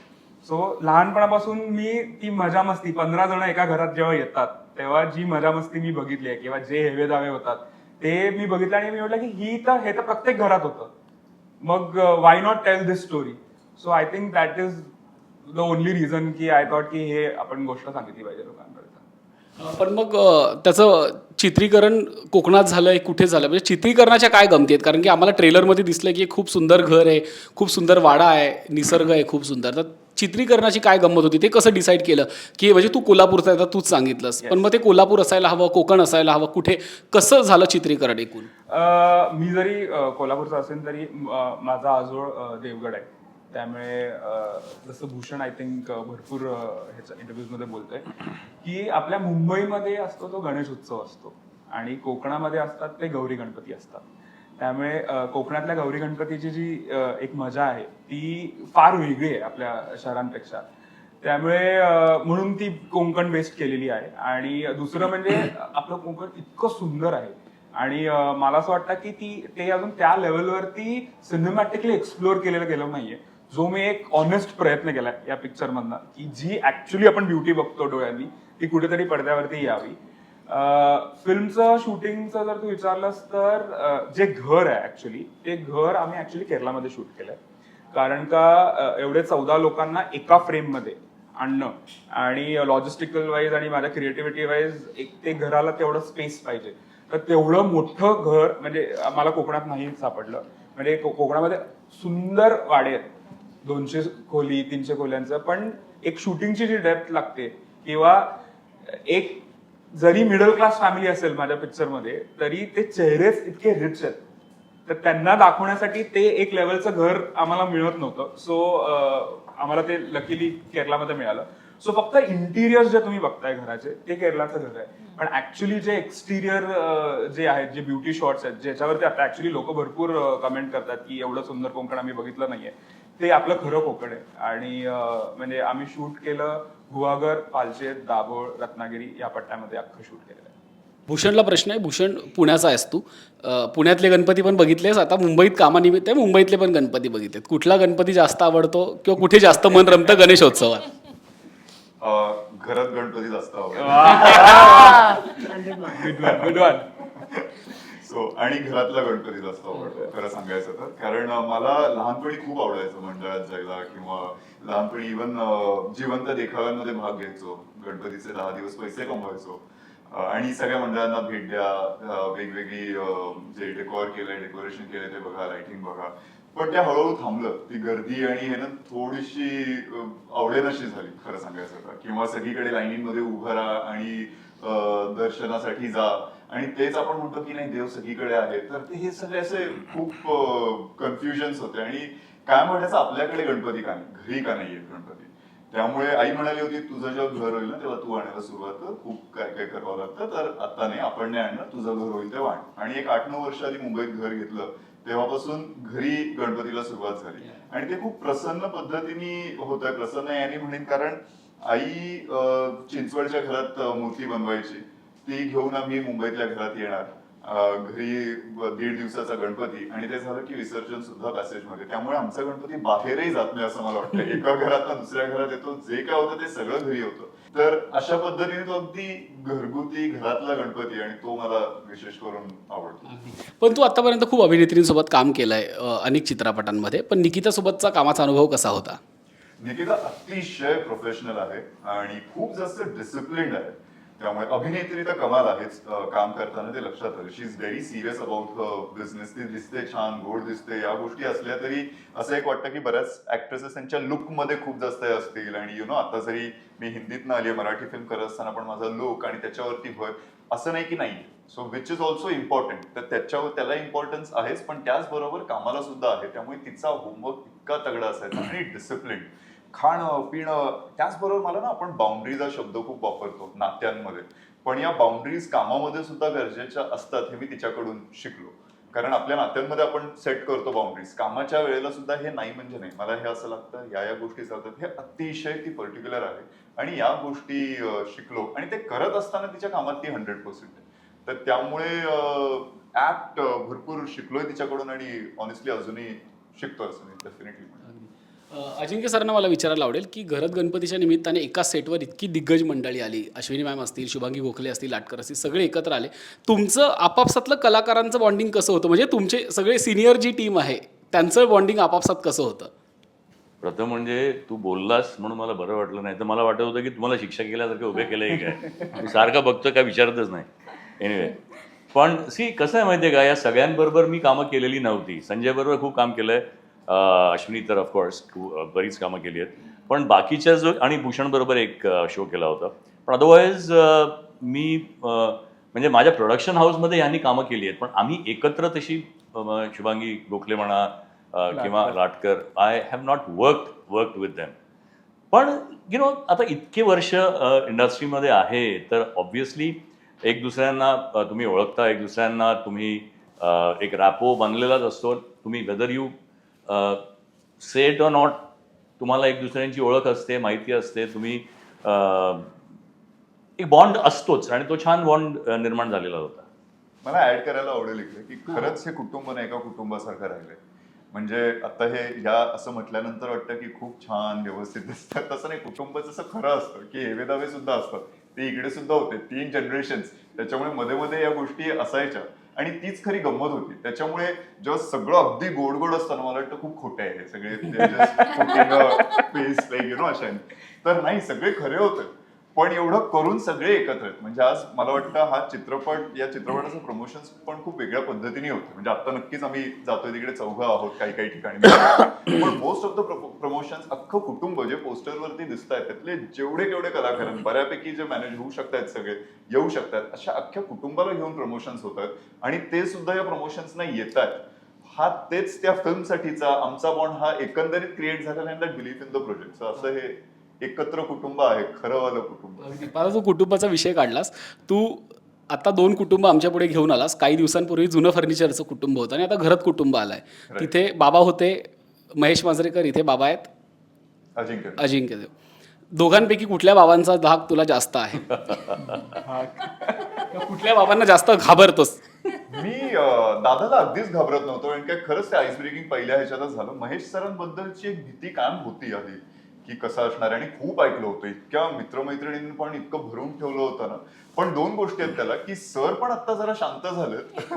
सो लहानपणापासून मी ती मजा मस्ती, 15 जण एका घरात जेव्हा येतात तेव्हा जी मजा मस्ती मी बघितली आहे, किंवा जे हेवे दावे होतात ते मी बघितलं, आणि मी म्हटलं की हे तर प्रत्येक घरात होतं, मग why not tell this story. So I think that is the only reason की आय थॉट की हे आपण गोष्ट सांगितली पाहिजे लोकांपर्यंत. पण मग त्याचं चित्रीकरण कोकणात झालंय, कुठे झालं, म्हणजे चित्रीकरणाच्या काय गमती आहेत? कारण की आम्हाला ट्रेलरमध्ये दिसलं की खूप सुंदर घर आहे, खूप सुंदर वाडा आहे, निसर्ग आहे खूप सुंदर. तर चित्रीकरणाची काय गंमत होती, ते कसं डिसाईड केलं की म्हणजे तू कोल्हापूरचा आहे, तूच सांगितलंस, पण मग ते कोल्हापूर असायला हवं, कोकण असायला हवं, कुठे कसं झालं चित्रीकरण एकूण? मी जरी कोल्हापूरचा असेल तरी माझा आजोळ देवगड आहे, त्यामुळे जसं भूषण आय थिंक भरपूर ह्याच्या इंटरव्ह्यूजमध्ये बोलतोय की आपल्या मुंबईमध्ये असतो तो गणेश उत्सव असतो आणि कोकणामध्ये असतात ते गौरी गणपती असतात. त्यामुळे कोकणातल्या गौरी गणपतीची जी एक मजा आहे ती फार वेगळी आहे आपल्या शहरांपेक्षा. त्यामुळे म्हणून ती कोकण बेस्ड केलेली आहे. आणि दुसरं म्हणजे आपलं कोकण इतकं सुंदर आहे, आणि मला असं वाटतं की ते अजून त्या लेवलवरती सिनेमॅटिकली एक्सप्लोअर केलेलं गेलं नाहीये, जो मी एक ऑनेस्ट प्रयत्न केलाय या पिक्चर मधनं, की जी ऍक्च्युली आपण ब्युटी बघतो डोळ्यांनी ती कुठेतरी पडद्यावरती यावी. फिल्मचं शूटिंगचं जर तू विचारलंस तर जे घर आहे ऍक्च्युली ते घर आम्ही ऍक्च्युली केरलामध्ये शूट केलंय, कारण का एवढे 14 लोकांना एका फ्रेम मध्ये आणणं आणि लॉजिस्टिकल वाईज आणि माझ्या क्रिएटिव्हिटी वाईज एक ते घराला तेवढं स्पेस पाहिजे. तर तेवढं मोठं घर म्हणजे मला कोकणात नाही सापडलं. म्हणजे कोकणामध्ये सुंदर वाडे आहेत 200 खोली 300 खोल्यांचं, पण एक शूटिंगची जी डेप्थ लागते किंवा एक जरी मिडल क्लास फॅमिली असेल माझ्या पिक्चरमध्ये तरी ते चेहरेच इतके रिच आहेत, तर त्यांना दाखवण्यासाठी ते एक लेवलचं घर आम्हाला मिळत नव्हतं. सो आम्हाला ते लकीली केरलामध्ये मिळालं. सो फक्त इंटिरियर जे तुम्ही बघताय घराचे ते केरलाचं घर आहे, पण ऍक्च्युली जे एक्सटिरियर जे आहेत, जे ब्युटी शॉट्स आहेत, ज्याच्यावरती आता ऍक्च्युली लोक भरपूर कमेंट करतात की एवढं सुंदर कोकण आम्ही बघितलं नाहीये, ते आपलं खरं कोकण आहे. आणि म्हणजे आम्ही शूट केलं गुहागर, पालशेत, दाभोळ, रत्नागिरी या पट्ट्यामध्ये अख्खं शूट केलेलं आहे. भूषणला प्रश्न आहे. भूषण पुण्याचा आहेस तू, पुण्यातले गणपती पण बघितलेस, आता मुंबईत कामानिमित्त आहे, मुंबईतले पण गणपती बघितलेत. कुठला गणपती जास्त आवडतो किंवा कुठे जास्त मन रमतं गणेशोत्सवात? घरात गणपती जास्त आवडतो. विद्वान. सो आणि घरातला गणपती जास्त आवडतो खरं सांगायचं तर. कारण मला लहानपणी खूप आवडायचं मंडळात जायला, किंवा लहानपणी इव्हन जिवंत देखाव्यांमध्ये भाग घ्यायचो, गणपतीचे 10 दिवस पैसे कमवायचो आणि सगळ्या मंडळांना भेट द्या, वेगवेगळी जे डेकोरेशन केलंय ते बघा, लाइटिंग बघा. पण ते हळूहळू थांबलं. ती गर्दी आणि हे ना थोडीशी आवडेनशी झाली खरं सांगायचं तर. किंवा सगळीकडे लाईनीमध्ये उभं राहा आणि दर्शनासाठी जा, आणि तेच आपण म्हणतो की नाही देव सगळीकडे आहे, तर ते हे सगळे असे खूप कन्फ्युजन्स होते. आणि काय म्हणायचं, आपल्याकडे गणपती का नाही, घरी का नाही येत गणपती. त्यामुळे आई म्हणाली होती तुझं जेव्हा घर होईल ना तेव्हा तू आणायला सुरुवात कर, खूप काय काय करावं लागतं, तर आता नाही, आपण नाही आणणार, तुझं घर होईल तेव्हा आण. आणि एक 8-9 वर्ष आधी मुंबईत घर घेतलं तेव्हापासून घरी गणपतीला सुरुवात झाली. आणि ते खूप प्रसन्न पद्धतीने होत आहे. प्रसन्न याने म्हणेन कारण आई चिंचवडच्या घरात मूर्ती बनवायची, ती घेऊन आम्ही मुंबईतल्या घरात येणार, घरी 1.5 दिवसाचा गणपती, आणि ते झालं की विसर्जन सुद्धा पॅसेजमध्ये. त्यामुळे आमचा गणपती बाहेरही जात नाही असं मला वाटतं. एका घरात दुसऱ्या घरात येतो, जे काय होतं ते सगळं घरी होतं. तर अशा पद्धतीने तो अगदी घरगुती घरातला गणपती, आणि तो मला विशेष करून आवडतो. पण तू आतापर्यंत खूप अभिनेत्रींसोबत काम केलंय, अनेक चित्रपटांमध्ये, पण निकितासोबतचा कामाचा अनुभव कसा होता? निकिता अतिशय प्रोफेशनल आहे आणि खूप जास्त डिसिप्लिन्ड आहे. त्यामुळे अभिनेत्री तर कमाल आहेच, काम करताना ते लक्षात आलं. She is very serious about business. ती दिसते छान, गोड दिसते. या गोष्टी असल्या तरी असं एक वाटतं की बऱ्याच ऍक्ट्रेसेस त्यांच्या लुकमध्ये खूप जास्त असतील, आणि आता जरी मी हिंदीतनं आली, मराठी फिल्म करत असताना पण माझा लुक आणि त्याच्यावरती भर असं नाही की नाही. So which is also important. तर त्याला इम्पॉर्टन्स आहेच, पण त्याचबरोबर कामाला सुद्धा आहे. त्यामुळे तिचा होमवर्क इतका तगडा असायचा आणि डिसिप्लिन. खाणं पिणं, त्याचबरोबर मला ना, आपण बाउंड्रीज हा शब्द खूप वापरतो नात्यांमध्ये, पण या बाउंड्रीज कामामध्ये सुद्धा गरजेच्या असतात हे मी तिच्याकडून शिकलो. कारण आपल्या नात्यांमध्ये आपण सेट करतो बाउंड्रीज, कामाच्या वेळेला सुद्धा हे नाही म्हणजे नाही, मला हे असं लागतं, या गोष्टी चालतात, हे अतिशय ती पर्टिक्युलर आहे. आणि या गोष्टी शिकलो, आणि ते करत असताना तिच्या कामात ती 100% आहे. तर त्यामुळे ऍक्ट भरपूर शिकलोय तिच्याकडून, आणि ऑनेस्टली अजूनही शिकतो असं मी डेफिनेटली. अजिंक्य सरांना मला विचारायला आवडेल की घरात गणपतीच्या निमित्ताने एका सेटवर इतकी दिग्गज मंडळी आली, अश्विनी मॅम असतील, शुभांगी गोखले असतील, लाटकर असतील, सगळे एकत्र आले. तुमचं आपापसातलं कलाकारांचं बॉन्डिंग कसं होतं? म्हणजे तुमचे सगळे सिनियर जी टीम आहे त्यांचं बॉन्डिंग आपापसात कसं होतं? प्रथम म्हणजे तू बोललास म्हणून मला बरं वाटलं, नाही तर मला वाटत होतं की तुम्हाला शिक्षा केल्यासारखे उभे केलंय काय, सारखं बघतोय काय विचारतच नाही. एनिवे, पण कसं आहे माहिती आहे का, या सगळ्यांबरोबर मी कामं केलेली नव्हती. संजय बरोबर खूप काम केलंय, अश्विनी तर ऑफकोर्स बरीच कामं केली आहेत, पण बाकीच्या आणि भूषण बरोबर एक शो केला होता. पण अदरवाईज मी म्हणजे माझ्या प्रोडक्शन हाऊसमध्ये यांनी कामं केली आहेत, पण आम्ही एकत्र तशी शुभांगी गोखले म्हणा किंवा Latkar, I have not worked with them. पण आता इतके वर्ष इंडस्ट्रीमध्ये आहे, तर ऑब्व्हियसली एक दुसऱ्यांना तुम्ही ओळखता, एक दुसऱ्यांना तुम्ही एक रॅपो बनलेलाच असतो. तुम्ही whether you set or not, तुम्हाला एक दुसऱ्यांची ओळख असते, माहिती असते, तुम्ही एक बॉन्ड असतोच, आणि तो छान बॉन्ड निर्माण झालेला होता. मला ऍड करायला आवडेल इकडे की खरंच हे कुटुंब नाही एका कुटुंबासारखं राहिलंय. म्हणजे आता हे असं म्हटल्यानंतर वाटतं की खूप छान व्यवस्थित दिसतात, तसं नाही. कुटुंब जसं खरं असतं की हेवेदावे सुद्धा असतात, ते इकडे सुद्धा होते, 3 जनरेशन्स. त्याच्यामुळे मध्ये मध्ये या गोष्टी असायच्या, आणि तीच खरी गंमत होती. त्याच्यामुळे जेव्हा सगळं अगदी गोड गोड असताना मला वाटतं खूप खोटे आहे सगळे, तर नाही, सगळे खरे होते. पण एवढं करून सगळे एकत्र आहेत. म्हणजे आज मला वाटतं या चित्रपटाचं प्रमोशन पण खूप वेगळ्या पद्धतीने होतं. म्हणजे आता नक्कीच आम्ही जातोय तिकडे चौघं आहोत काही ठिकाणी, पण मोस्ट ऑफ द प्रमोशन्स अख्खं कुटुंब जे पोस्टरवरती दिसत आहेत त्यातले जेवढे कलाकार आहेत बऱ्यापैकी जे मॅनेज होऊ शकतात, सगळे येऊ शकतात, अशा अख्ख्या कुटुंबाला घेऊन प्रमोशन्स होत आहेत आणि ते सुद्धा या प्रमोशन्सना येत आहेत. तेच त्या फिल्मसाठीचा आमचा बॉन्ड हा एकंदरीत क्रिएट झालेला आहे. That belief in the project. असं हे एकत्र कुटुंब आहे, खरंवालं कुटुंब. मला जो कुटुंबाचा विषय काढलास तू, आता 2 कुटुंब आमच्या पुढे घेऊन आलास. काही दिवसांपूर्वी जुनं फर्निचरचं कुटुंब होतं आणि आता घरात कुटुंब आलंय. तिथे बाबा होते महेश मांजरेकर, इथे बाबा आहेत अजिंक्य देव. दोघांपैकी कुठल्या बाबांचा धाक तुला जास्त आहे? कुठल्या बाबांना जास्त घाबरतोस? मी दादाला अगदीच घाबरत नव्हतो आणि काय खरंच ते आईस ब्रेकिंग पहिल्या ह्याच्यातच झालं. महेश सरांबद्दलची एक भीती कायम होती आधी की कसं असणार आहे, आणि खूप ऐकलं होतं, इतक्या मित्रमैत्रिणींनी पण इतकं भरून ठेवलं होतं ना. पण 2 गोष्टी आहेत त्याला, की सर पण आता जरा शांत झालेत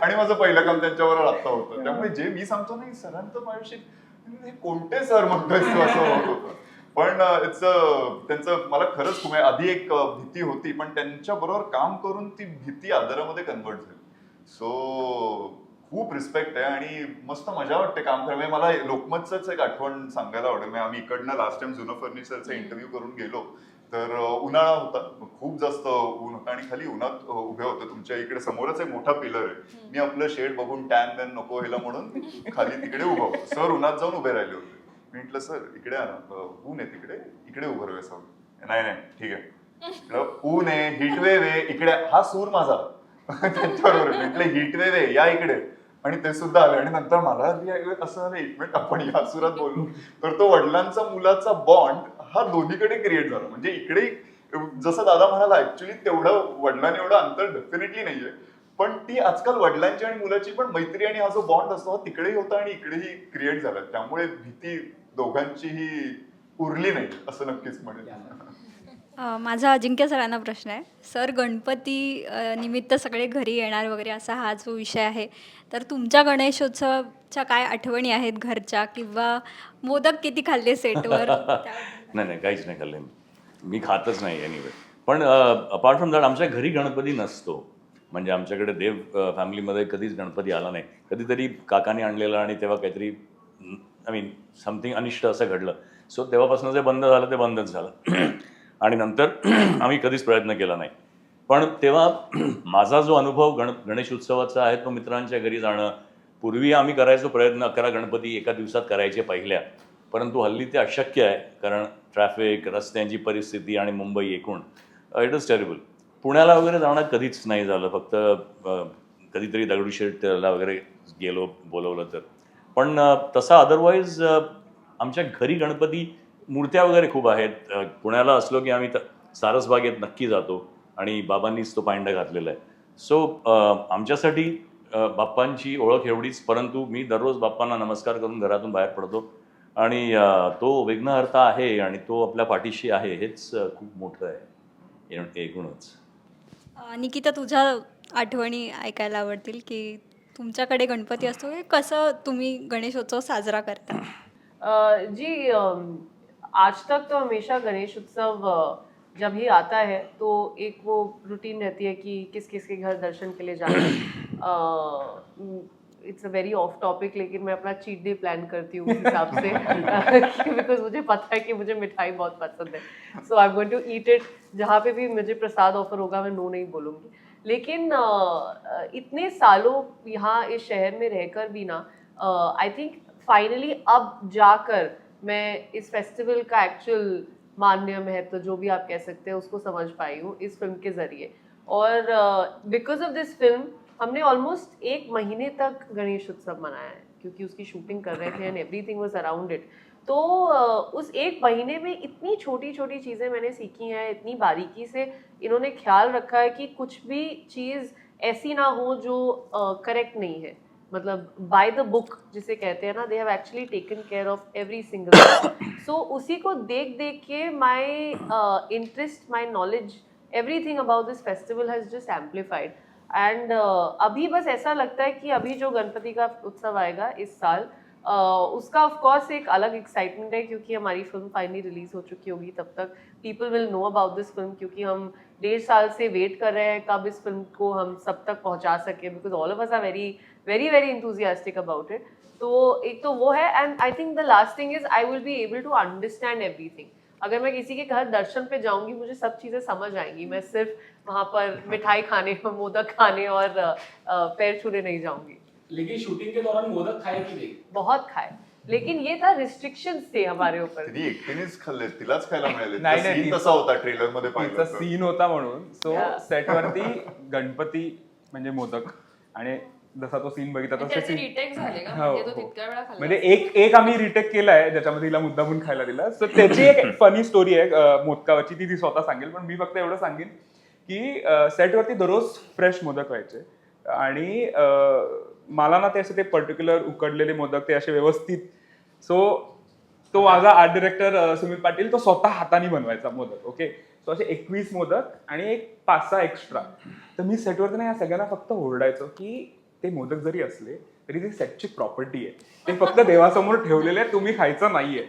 आणि माझं पहिलं काम त्यांच्यावर आता होतं. त्यामुळे जे मी सांगतो ना सरांचं माझ्याशी कोणते सर म्हणतोय असं होत होतं. पण त्यांचं मला खरंच खूप आधी एक भीती होती, पण त्यांच्या बरोबर काम करून ती भीती आदरामध्ये कन्वर्ट झाली. सो खूप रिस्पेक्ट आहे आणि मस्त मजा वाटते काम करायला. मला लोकमतच एक आठवण सांगायला आवडेल. आम्ही इकडनं लास्ट टाइम जुनं फर्निचरचा इंटरव्ह्यू करून गेलो तर उन्हाळा होता, खूप जास्त ऊन होतं आणि खाली उन्हात उभे होते. तुमच्या इकडे समोरच एक मोठा पिलर आहे. मी आपलं शेड बघून टॅन बॅन नको व्हायला म्हणून खाली तिकडे उभा होतो. सर उन्हात जाऊन उभे राहिले होते. मी म्हटलं सर इकडे ऊन आहे, इकडे उभं राहावे सर. नाही ठीक आहे, ऊन आहे, हिटवेव आहे इकडे. हा सूर माझा त्यांच्याबरोबर म्हटलं हिटवेव आहे या इकडे, आणि ते सुद्धा आले. आणि नंतर मला असं झालं एक मिनिट आपण या सुरात बोललो. तर तो वडिलांचा मुलाचा बॉन्ड हा दोन्हीकडे क्रिएट झाला. म्हणजे इकडे जसं दादा म्हणाला ऍक्च्युली तेवढं वडिलांनी एवढं अंतर डेफिनेटली नाहीये, पण ती आजकाल वडिलांची आणि मुलाची पण मैत्री आणि हा जो बॉन्ड असतो हा तिकडेही होता आणि इकडेही क्रिएट झाला. त्यामुळे भीती दोघांचीही उरली नाही असं नक्कीच म्हणेल. माझा अजिंक्य सरांना प्रश्न आहे. सर गणपती निमित्त सगळे घरी येणार वगैरे असा हा जो विषय आहे, तर तुमच्या गणेशोत्सवाच्या काय आठवणी आहेत घरच्या, किंवा मोदक किती खाल्ले सेटवर? नाही काहीच नाही खाल्ले मी खातच नाही एनिवे. पण अपार्ट फ्रॉम दॅट आमच्या घरी गणपती नसतो. म्हणजे आमच्याकडे देव फॅमिलीमध्ये कधीच गणपती आला नाही. कधीतरी काकाने आणलेला आणि तेव्हा काहीतरी समथिंग अनिष्ट असं घडलं. सो तेव्हापासून जे बंद झालं ते बंदच झालं आणि नंतर आम्ही कधीच प्रयत्न केला नाही. पण तेव्हा माझा जो अनुभव गणेश उत्सवाचा आहे तो मित्रांच्या घरी जाणं. पूर्वी आम्ही करायचो प्रयत्न 11 गणपती एका दिवसात करायचे पहिल्या, परंतु हल्ली ते अशक्य आहे. कारण ट्रॅफिक, रस्त्यांची परिस्थिती आणि मुंबई एकूण इट इज टेरिबल. पुण्याला वगैरे जाणं कधीच नाही झालं. फक्त कधीतरी दगडूशेठला वगैरे गेलो बोलवलं तर. पण तसा अदरवाईज आमच्या घरी गणपती मूर्त्या वगैरे खूप आहेत. पुण्याला असलो की आम्ही सारसबागेत नक्की जातो आणि बाबांनीच तो पांडा घातलेला आहे. सो आमच्यासाठी बाप्पांची ओळख एवढीच. परंतु मी दररोज बाप्पांना नमस्कार करून घरातून बाहेर पडतो आणि तो विघ्नहर्ता आहे आणि तो आपल्या पाठीशी आहे हेच खूप मोठं आहे एकूणच. निकिता, तुझ्या आठवणी ऐकायला आवडतील की तुमच्याकडे गणपती असतो, की कसं तुम्ही गणेशोत्सव साजरा करता? जी आज तक तो हमेशा गणेश उत्सव जब ही आता है तो एक वो रूटीन रहती है कि किस किस के घर दर्शन के लिए जाना है. It's a very of topic, लेकिन मैं अपना चीट डे प्लान करती हूँ उस हिसाब से बिकॉज मुझे पता है कि मुझे मिठाई बहुत पसंद है. So I am going to eat it. जहाँ पे भी मुझे प्रसाद ऑफर होगा मैं नो नहीं बोलूँगी. लेकिन इतने सालों यहाँ इस शहर में रहकर भी ना आई थिंक फाइनली अब जाकर मैं इस फेस्टिवल का एक्चुअल मान्य महत्व जो भी आप कह सकते हैं उसको समझ पाई हूँ इस फिल्म के ज़रिए. और बिकॉज ऑफ दिस फिल्म हमने ऑलमोस्ट 1 महीने तक गणेश उत्सव मनाया है, क्योंकि उसकी शूटिंग कर रहे थे एंड एवरीथिंग वाज अराउंड इट. तो उस 1 महीने में इतनी छोटी छोटी चीज़ें मैंने सीखी हैं, इतनी बारीकी से इन्होंने ख्याल रखा है कि कुछ भी चीज़ ऐसी ना हो जो करेक्ट नहीं है. मतलब बाय द बुक जिसे कहते हैं ना, they have actually taken care of every single. So उसी को देख देख के my interest, my knowledge, everything about this festival has just amplified. And अभी बस ऐसा लगता है कि अभी जो गणपति का उत्सव आएगा इस साल उसका ऑफ कोर्स एक अलग एक्साइटमेंट है क्योंकि हमारी फिल्म फाइनली रिलीज हो चुकी होगी, तब तक people will know about this film, क्योंकि हम 1.5 साल से वेट कर रहे हैं कब इस फिल्म को हम सब तक पहुंचा सके, because all of us are very very very enthusiastic about it. तो एक तो वो है, and I think the last thing is I will be able to understand everything. अगर मैं किसी के घर दर्शन पे जाऊंगी मुझे सब चीज़ें समझ आएंगी, मैं सिर्फ वहाँ पर मिठाई खाने, मोदक खाने और पैर छूने नहीं जाऊंगी। लेकिन शूटिंग के दौरान मोदक खाए की नाही? बहुत खाए, लेकिन ये था रिस्ट्रिक्शन्स थे हमारे ऊपर। ती एकटीनेच खाल्ले, तिलाच खायला मिळाले. नाही, नाही, सीन तसा होता ट्रेलर मध्ये तिचा पाहिलं तर. सीन होता म्हणून. So Yeah. सेटवरती गणपती म्हणजे मोदक, आणि जसा तो सीन बघितला तसे त्याचे सीन रिटेक झाले का? हो, म्हणजे तो हो. तितक्या वेळा खाल्ला म्हणजे एक आम्ही रिटेक केलाय ज्याच्यामध्ये तिला मुद्दामून खायला दिला. सो त्याची एक फनी स्टोरी आहे मोदकावरची, ती स्वतः सांगेल, पण मी फक्त एवढं सांगेन की सेटवरती दररोज फ्रेश मोदक व्हायचे, आणि मला ना ते असे ते पर्टिक्युलर उकडलेले मोदक ते असे व्यवस्थित, सो तो माझा आर्ट डिरेक्टर सुमित पाटील तो स्वतः हाताने बनवायचा मोदक. ओके, सो असे 21 मोदक आणि एक 5-6 एक्स्ट्रा. तर मी सेटवरती ना या सगळ्यांना फक्त ओरडायचो की ते मोदक जरी असले तरी ती सेटची प्रॉपर्टी आहे, ते फक्त देवासमोर ठेवलेले आहे, तुम्ही खायचं नाहीये.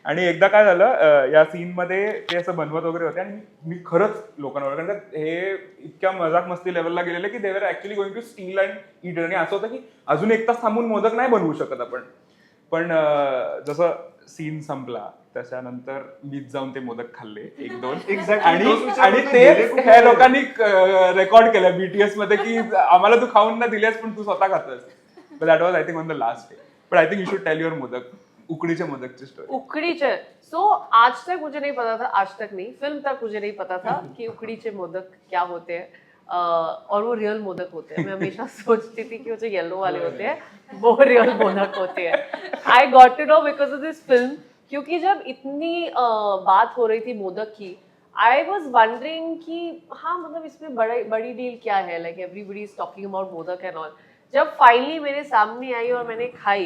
आणि एकदा काय झालं, या सीनमध्ये ते असं बनवत वगैरे होते, आणि मी खरंच लोकांना ओरडलं, कारण हे इतक्या मजाक मस्ती लेवलला गेलेले की they were actually going to steal and eat. आणि असं होतं की अजून 1 तास थांबून मोदक नाही बनवू शकत आपण. पण जसं सीन संपला त्याच्यानंतर मीच जाऊन ते मोदक खाल्ले 1-2. आणि ते ह्या लोकांनी रेकॉर्ड केलं बीटीएस मध्ये की आम्हाला तू खाऊन ना दिलेस पण तू स्वतः खातोस. But that was I think on the last day. But I think you should tell your modak, उकडीचे मोदकची स्टोरी. उकडीचे, सो आज तक मुझे नहीं पता था, आज तक नहीं, फिल्म तक मुझे नहीं पता था कि उकडीचे मोदक क्या होते हैं, और वो रियल मोदक होते हैं. मैं हमेशा सोचती थी कि वो जो येलो वाले होते हैं वो रियल मोदक होते हैं. I got to know because of this film, क्योंकि जब इतनी बात हो रही थी मोदक की, आई वॉज वंडरिंग कि हाँ मतलब इसमें बड़ी डील क्या है, like everybody is talking about modak end all. जब फाइनली मेरे सामने आई और मैंने खाई,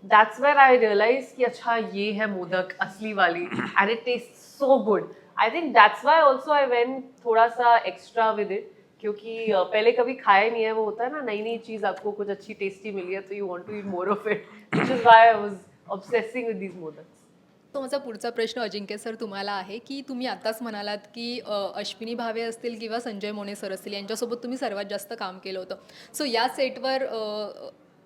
दैट्स वेयर आई रियलाइज कि अच्छा ये है मोदक असली वाली, and it taste so good. I think that's why also I went थोड़ा सा एक्स्ट्रा विद इट, क्योंकि पहले कभी खाया नहीं है. वो होता है ना, नई नई चीज़ आपको कुछ अच्छी टेस्टी मिली है तो you want to eat more of it, which is why I वाज ऑब्सेसिंग विद दीज मोदक्स. तो माझा पुढचा प्रश्न अजिंक्य सर तुम्हाला आहे की तुम्ही आताच म्हणालात की अश्विनी भावे असतील किंवा संजय मोने सर असतील यांच्यासोबत तुम्ही सर्वात जास्त काम केलं होतं. सो या सेटवर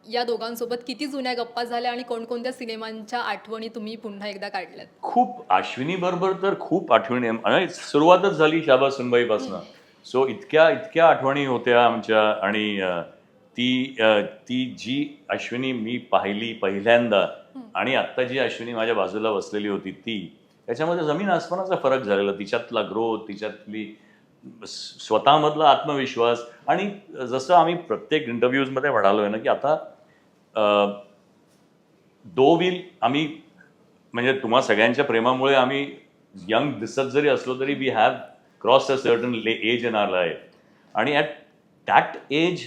या दोघांसोबत किती जुन्या गप्पा झाल्या आणि कोणकोणत्या सिनेमांच्या आठवणी तुम्ही पुन्हा एकदा काढल्यात? खूप अश्विनी बरोबर तर खूप आठवणी आणि सुरुवातच झाली शाबास सुनबाईपासून. सो इतक्या आठवणी होत्या आमच्या. आणि ती जी अश्विनी मी पाहिली पहिल्यांदा आणि आत्ता जी अश्विनी माझ्या बाजूला बसलेली होती ती, त्याच्यामध्ये जमीन आसमानाचा फरक झालेला. तिच्यातला ग्रोथ, तिच्यातली स्वतःमधला आत्मविश्वास. आणि जसं आम्ही प्रत्येक इंटरव्ह्यूजमध्ये म्हणालोय ना की आता दो विल आम्ही, म्हणजे तुम्हा सगळ्यांच्या प्रेमामुळे आम्ही यंग दिसत जरी असलो तरी we have cross a certain age in our life. आणि at that age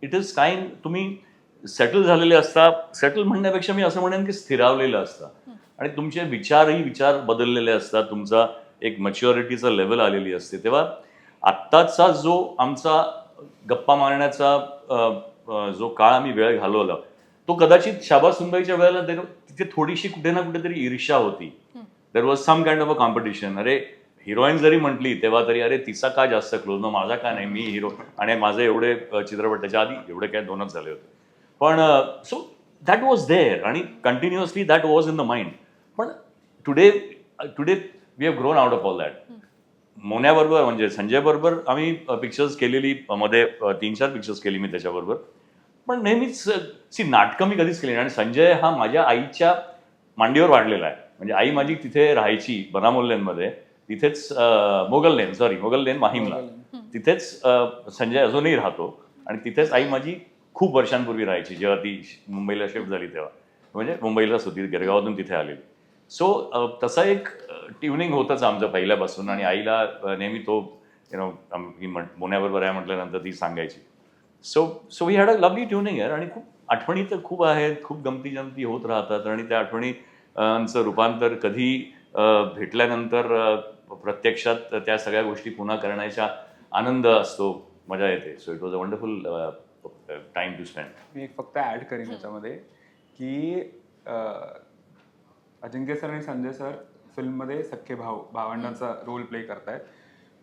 it is kind, तुम्ही सेटल झालेले असता. सेटल म्हणण्यापेक्षा मी असं म्हणेन की स्थिरावलेलं असतं, आणि तुमचे विचार बदललेले असतात, तुमचा एक मॅच्युरिटीचा लेवल आलेली असते. तेव्हा आत्ताचा जो आमचा गप्पा मारण्याचा जो काळ आम्ही वेळ घालवला, तो कदाचित शाबास सुनबाईच्या वेळेला तिथे थोडीशी कुठे ना कुठेतरी ईर्ष्या होती. There was some kind of a competition. अरे हिरोईन जरी म्हटली तेव्हा तरी अरे तिचा का जास्त क्लोज, मग माझा का नाही, मी हिरो, आणि माझे एवढे चित्रपट त्याच्या आधी एवढे काय 2च झाले होते. पण सो दॅट वॉज देअर आणि continuously that was in the mind. पण today we have grown out of all that. मोन्याबरोबर म्हणजे संजय बरोबर आम्ही पिक्चर्स केलेली, मध्ये 3-4 पिक्चर्स केली मी त्याच्याबरोबर. पण नेहमीच नाटकं मी कधीच केली नाही. आणि संजय हा माझ्या आईच्या मांडीवर वाढलेला आहे. म्हणजे आई माझी तिथे राहायची बनामोल्ल्यांमध्ये, तिथेच मोगल लेन माहीमला, तिथेच संजय अजूनही राहतो. आणि तिथेच आई माझी खूप वर्षांपूर्वी राहायची, जेव्हा ती मुंबईला शिफ्ट झाली तेव्हा, म्हणजे मुंबईलाच होती, गिरगावातून तिथे आलेली. सो तसा एक ट्युनिंग होतंच आमचं पहिल्यापासून. आणि आईला नेहमी तो मोन्याबरोबर आहे म्हटल्यानंतर ती सांगायची. So we had a lovely tuning आहे. आणि खूप आठवणी तर खूप आहेत, खूप गमती जमती होत राहतात. आणि त्या आठवणींचं रूपांतर कधी भेटल्यानंतर प्रत्यक्षात त्या सगळ्या गोष्टी पुन्हा करण्याचा आनंद असतो, मजा येते. So it was a wonderful time to spend. मी एक फक्त ऍड करीन त्याच्यामध्ये की अजिंक्य सर आणि संजय सर फिल्ममध्ये सख्खे भावंडांचा रोल प्ले करतायत.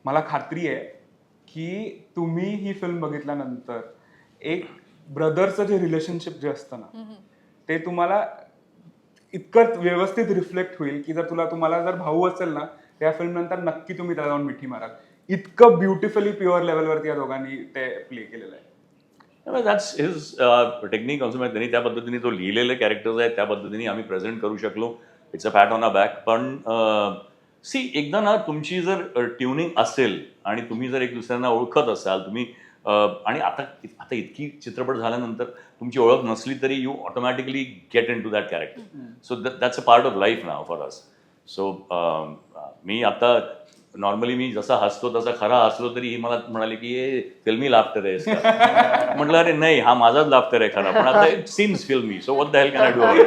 मला खात्री आहे की तुम्ही ही फिल्म बघितल्यानंतर एक ब्रदरचं जे रिलेशनशिप जे असतं ना ते तुम्हाला इतकं व्यवस्थित रिफ्लेक्ट होईल की जर तुम्हाला जर भाऊ असेल ना त्या फिल्म नंतर नक्की तुम्ही त्याला जाऊन मिठी माराल. इतकं ब्युटिफुली प्युअर लेवलवरती या दोघांनी ते प्ले केलेलं आहे. That's his technique also. म्हणजे त्यांनी त्या पद्धतीने जो लिहिलेले कॅरेक्टर्स आहेत त्या पद्धतीने आम्ही प्रेझेंट करू शकलो. It's a pat on a back. पण सी एकदा ना तुमची जर ट्युनिंग असेल आणि तुम्ही जर एक दुसऱ्यांना ओळखत असाल तुम्ही आणि आता इतकी चित्रपट झाल्यानंतर तुमची ओळख नसली तरी you automatically get in to that character. So that's a part of life now for us. So मी आता नॉर्मली मी जसा हसतो तसा खरा हसलो तरी ही मला म्हणाले की हे फिल्मी लाफ्टर आहे. म्हटलं अरे नाही हा माझाच लाफ्टर आहे खरा पण आता it seems filmy. So what the hell can I do about it.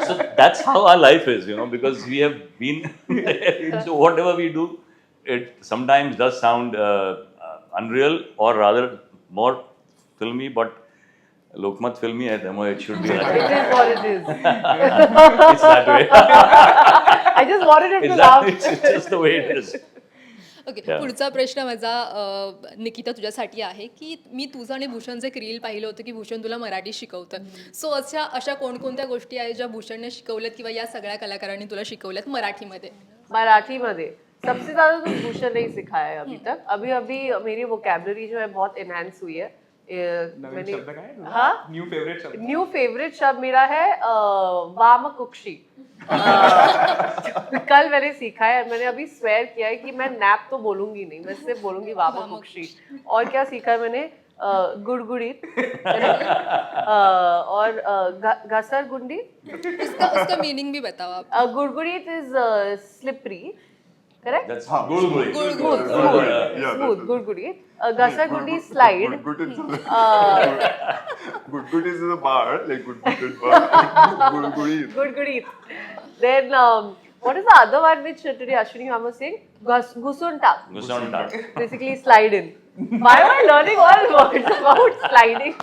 So that's how our life is because we have been so whatever we do it sometimes does sound unreal or rather more filmy, but Lokmat filmy आहे त्यामुळे it should be that way. It is what it is. It's that way. I just wanted him to It's laugh. it's just the way it is. Okay, Yeah. पुढचा प्रश्न माझा निकिता तुझ्यासाठी आहे की मी तुझं आणि भूषणचं एक रील पाहिलं होतं की भूषण तुला मराठी शिकवतं. सो अशा कोणकोणत्या गोष्टी आहेत ज्या भूषणने शिकवल्यात किंवा या सगळ्या कलाकारांनी तुला शिकवल्यात मराठीमध्ये? मराठी में सबसे ज्यादा तो भूषण ने ही सिखाया है अभी तक. अभी मेरी वोकैबुलरी जो है बहुत एनहांस हुई है. नवीन शब्द काय? हाँ न्यू फेवरेट शब्द मेरा है वामकुक्षी. कल मैंने सीखा है. मैंने अभी स्वेयर किया है कि मैं नैप तो बोलूंगी नहीं, मैं सिर्फ बोलूंगी वामकुक्षी. और क्या सीखा है मैंने? गुड़गुड़ीत और घसर गुंडी. उसका मीनिंग भी बताओ आप. गुड़गुड़ीत इज स्लिपरी. करेक्ट. That's गुळगुळीत. स्मूथ गुड़गुड़ीत. घसरगुंडी slide. गुडगुडी is a Bal like गुडगुडीत Bal. गुडगुडी. Gurgurit. Then what is the other one which today Ashwini ma'am was saying? Gusunta. घुसवून Basically slide in. Why am I learning all words about sliding?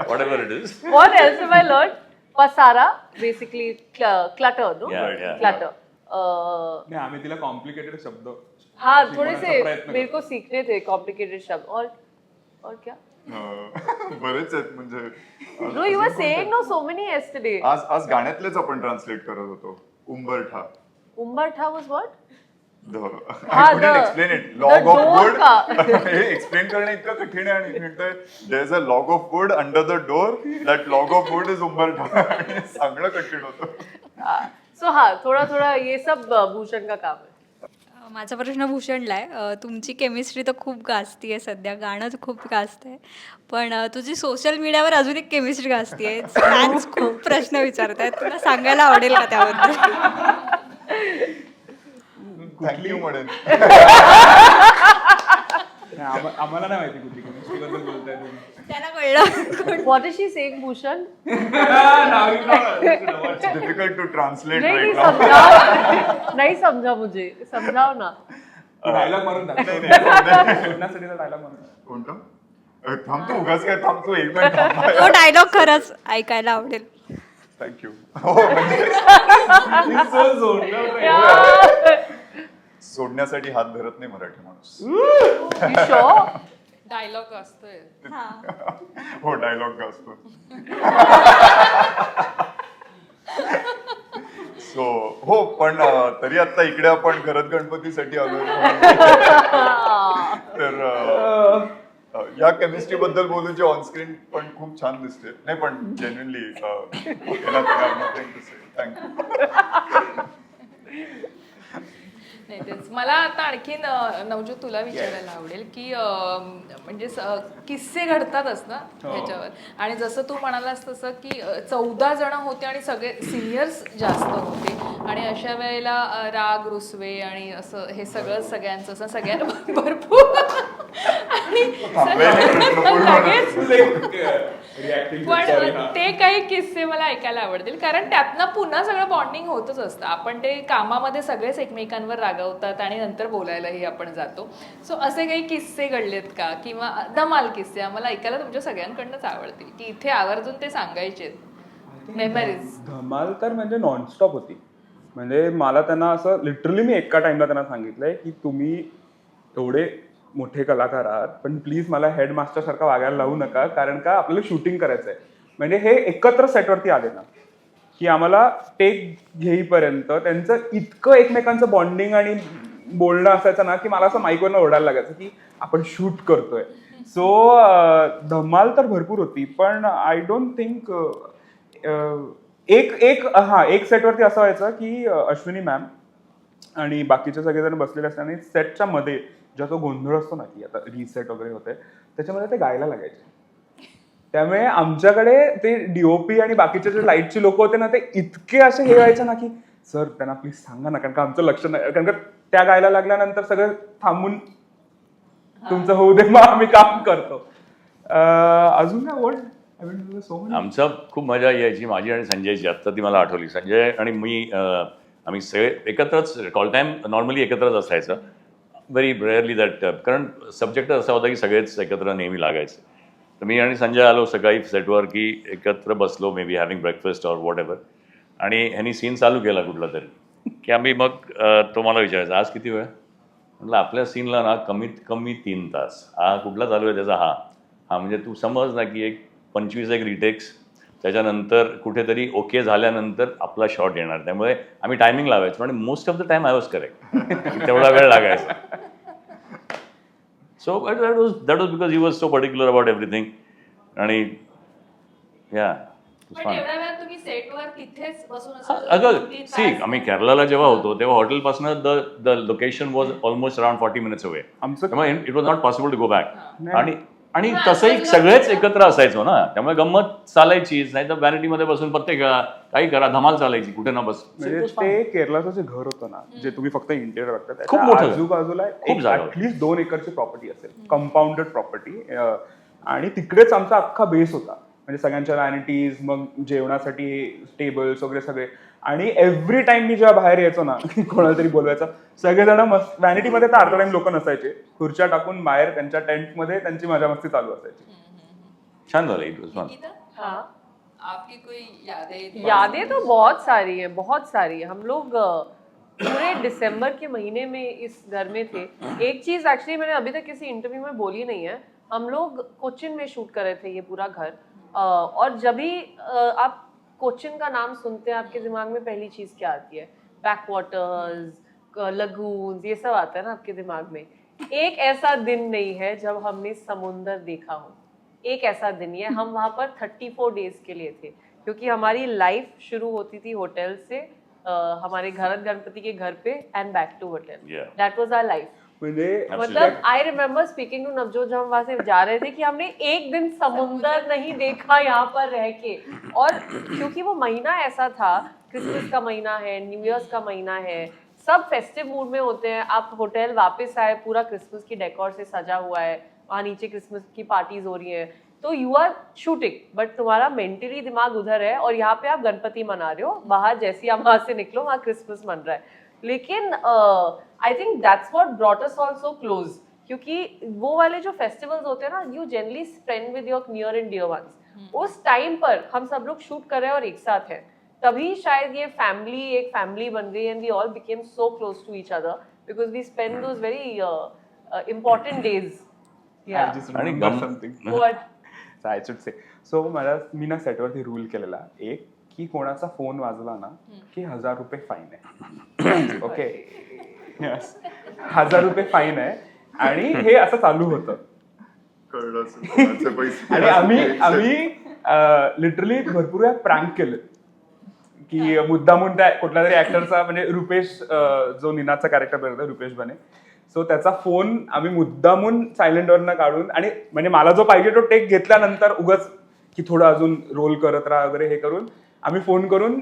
whatever it is. What else have I learned? Pasara, basically clutter, no? Yeah. Clutter. नाही, आम्ही तिला complicated शब्द हाँ थोड़े शिकवण्याचा से प्रयत्न मेरे को सीखने थे कॉम्प्लिकेटेड शब्द. और क्या? बरेच आहेत म्हणजे No, you were saying no so many yesterday. आज गाण्यातलेच आपण ट्रान्सलेट करत होतो. उंबरठा. Umbartha was what? I couldn't explain it. Log of door wood. का. हे एक्सप्लेन करणं इतकं कठीण आहे आणि म्हणतोय there is a log of wood under the door. That log of wood is उंबरठा. सांगणं कठीण होतं. So हाँ थोड़ा ये सब भूषण का काम है. माझा प्रश्न भूषणला आहे. तुमची केमिस्ट्री तर खूप गाजती सध्या, गाणं तर खूप गाजतंय, पण तुझी सोशल मीडियावर अजून एक केमिस्ट्री गाजती आहे. फॅन्स खूप प्रश्न विचारत आहेत, तुला सांगायला आवडेल का त्याबद्दल? थँक्यू म्हणेन. आम्हाला नाही माहिती कुठली केमिस्ट्री बद्दल बोलताय तुम्ही. त्याला कळलं. What is she saying Bhushan? Difficult to translate नहीं राईट समझाओ. नहीं समझा मुझे, समझाओ ना. डायलॉग मारून सोडण्यासाठी डायलॉग मारून कोणतं? थांब तू उगाच काय थांब तू एक मिनिट थांब. तो डायलॉग खरंच ऐकायला आवडेल. थँक्यू. हो म्हणजे सोडण्यासाठी हात धरत नाही मराठी माणूस. You sure? डायलॉग असतोय. हो डायलॉग असतो. सो हो पण तरी आता इकडे आपण घरात गणपतीसाठी आलोय. तर या केमिस्ट्री बद्दल बोलून जे ऑनस्क्रीन पण खूप छान दिसते. नाही पण जेन्युइनली थँक्यू. नाही तेच मला आता आणखीन नवज्योत तुला विचारायला आवडेल की म्हणजे किस्से घडतातच ना ह्याच्यावर, आणि जसं तू म्हणालास तसं की 14 जण होते आणि सगळे सिनियर्स जास्त होते, आणि अशा वेळेला राग रुसवे आणि असं हे सगळं सगळ्यांचं असं सगळ्यांना भरपूर आणि लगेच पण ते काही किस्से मला ऐकायला आवडतील, कारण त्यातनं पुन्हा सगळं बॉन्डिंग होतच असतं. आपण ते कामामध्ये सगळेच एकमेकांवर रागवतात आणि नंतर बोलायलाही आपण जातो. सो असे काही किस्से घडलेत का, किंवा धमाल किस्से आम्हाला ऐकायला तुमच्या सगळ्यांकडनंच आवडतील, की इथे आवर्जून ते सांगायचे मेमरीज. धमाल तर म्हणजे नॉनस्टॉप होती. म्हणजे मला त्यांना असं लिटरली मी एका टाइमला त्यांना सांगितलंय की तुम्ही एवढे मोठे कलाकार आहात, पण प्लीज मला हेडमास्टर सारखा वागायला लावू नका, कारण का आपल्याला शूटिंग करायचं आहे. म्हणजे हे एकत्र सेटवरती आले ना की आम्हाला टेक घेईपर्यंत त्यांचं इतकं एकमेकांचं बॉन्डिंग आणि बोलणं असायचं ना की मला असं माईकवरनं ओरडायला लागायचं की आपण शूट करतोय. सो धमाल तर भरपूर होती, पण आय डोंट थिंक एक सेटवरती असं व्हायचं की अश्विनी मॅम आणि बाकीचे सगळेजण बसलेले असतात आणि सेटच्या मध्ये जेव्हा तो गोंधळ असतो ना की आता रिसेट वगैरे होते, त्याच्यामध्ये ते गायला लागायचे. त्यामुळे आमच्याकडे ते डीओपी आणि बाकीचे जे लाईटचे लोक होते ना, ते इतके असे हे व्हायचे ना की सर त्यांना प्लीज सांगा ना, कारण का आमचं लक्ष नाही, कारण का त्या गायला लागल्यानंतर सगळं थांबून तुमचं होऊ दे, मग आम्ही काम करतो. अजून काय बोल आमचा खूप मजा यायची माझी आणि संजयची. आत्ता ती मला आठवली. संजय आणि मी आम्ही सगळे एकत्रच, कॉल टाईम नॉर्मली एकत्रच असायचं. व्हेरी रेअरली दॅट, कारण सब्जेक्ट असा होता की सगळेच एकत्र नेहमी लागायचे. तर मी आणि संजय आलो सकाळी सेटवर की एकत्र बसलो, may be having breakfast or what ever, आणि ह्यांनी सीन चालू केला कुठला तरी की आम्ही मग तो मला विचारायचा आज किती वेळ. म्हटलं आपल्या सीनला ना कमीत कमी 3 तास. हा कुठला चालू आहे त्याचा, हा म्हणजे तू समज ना की एक 25 रिटेक्स, त्याच्यानंतर कुठेतरी ओके झाल्यानंतर आपला शॉट येणार. त्यामुळे आम्ही टायमिंग लावायचो आणि most of the time I was correct. तेवढा वेळ लागायचा. So that was because he was so particular about everything. आणि या तुम्ही सेटवर तिथेच बसून अगं सी, आम्ही केरळला जेव्हा होतो तेव्हा हॉटेलपासून the location was almost around 40 minutes away. त्यामुळे it was not possible to go back. आणि तसंही सगळेच एकत्र असायचो ना, त्यामुळे गंमत चालायचीच. नाही तर व्हॅनिटीमध्ये बसून प्रत्येक काही करा, धमाल चालायची कुठे ना बस. म्हणजे ते केरळचं जे घर होतं ना, जे तुम्ही फक्त इंटेरियर बघता, खूप मोठं, आजूबाजूला खूप जागा, ऍटलीस्ट 2 एकरची प्रॉपर्टी असेल, कंपाऊंडेड प्रॉपर्टी. आणि तिकडेच आमचा अख्खा बेस होता. म्हणजे सगळ्यांच्या व्हॅनिटीज, मग जेवणासाठी टेबल्स वगैरे सगळे. आणि एव्हरी टाइम मी जेव्हा बाहेर यायचो ना कोणाला तरी बोलवायचं, सगळेजण मस्त व्हॅनिटीमध्ये तर अर्धा टाइम लोक नसायचे, खुर्च्या टाकून बाहेर त्यांच्या टेंटमध्ये त्यांची मजा मस्ती चालू असायची. छान झालं. It was fun. हाँ, आपकी कोई यादें तो बहुत सारी है, बहुत सारी है. हम लोग पूरे दिसंबर के महीने में इस घर में थे. एक चीज एक्चुअली मैंने अभी तक किसी इंटरव्यू में बोली नहीं है. हम लोग कोचिन में शूट कर रहे थे ये पूरा घर. और जब भी आप कोचिन का नाम सुनते हैं, आपके दिमाग में पहली चीज क्या आती है? बैक वाटर्स, लगून्स, ये सब आता है ना आपके दिमाग में. एक ऐसा दिन नहीं है जब हमने समुंदर देखा हो. एक ऐसा दिन ही है. हम वहाँ पर 34 डेज के लिए थे, क्योंकि हमारी लाइफ शुरू होती थी होटल से, हमारे घरत गणपति के घर पे, and back to hotel. That was our life. मतलब I remember speaking to Navjot जब हम वहां से जा रहे थे कि हमने एक दिन समुंदर नहीं देखा यहाँ पर रह के. और क्योंकि वो महीना ऐसा था, क्रिसमस का महीना है, न्यू ईयर्स का महीना है, सब फेस्टिव मूड में होते हैं. आप होटल वापस आए, पूरा क्रिसमस की डेकोर से सजा हुआ है, वहाँ नीचे क्रिसमस की पार्टीज हो रही हैं, तो यू आर शूटिंग बट तुम्हारा मेंटली दिमाग उधर है, और यहाँ पे आप गणपति मना रहे हो. बाहर जैसे आप वहाँ से निकलो, वहाँ क्रिसमस मन रहा है. लेकिन I think that's what brought us all so close, क्योंकि वो वाले जो फेस्टिवल्स होते हैं ना, you generally spend with your near and dear ones. उस टाइम पर हम सब लोग शूट कर रहे हैं और एक साथ हैं, तभी शायद ये फैमिली एक फैमिली बन गई, and we all became so close to each other because we spend those very important days. आणि आय शुड से, सो मी ना सेटवरती रूल केलेला एक, की कोणाचा फोन वाजला ना की 1000 रुपये फाईन आहे. ओके, 1000 रुपये फाईन आहे. आणि हे असं चालू होतं. आणि आम्ही लिटरली भरपूर वेळा प्रँक केले की मुद्दामून त्या कुठल्या तरी ऍक्टरचा, म्हणजे रुपेश जो निनादचा कॅरेक्टर करतो रुपेश बने, सो त्याचा फोन आम्ही मुद्दामून सायलेंटवरनं काढून, आणि म्हणजे मला जो पाहिजे तो टेक घेतल्यानंतर उगाच की थोडं अजून रोल करत राहा वगैरे हे करून आम्ही फोन करून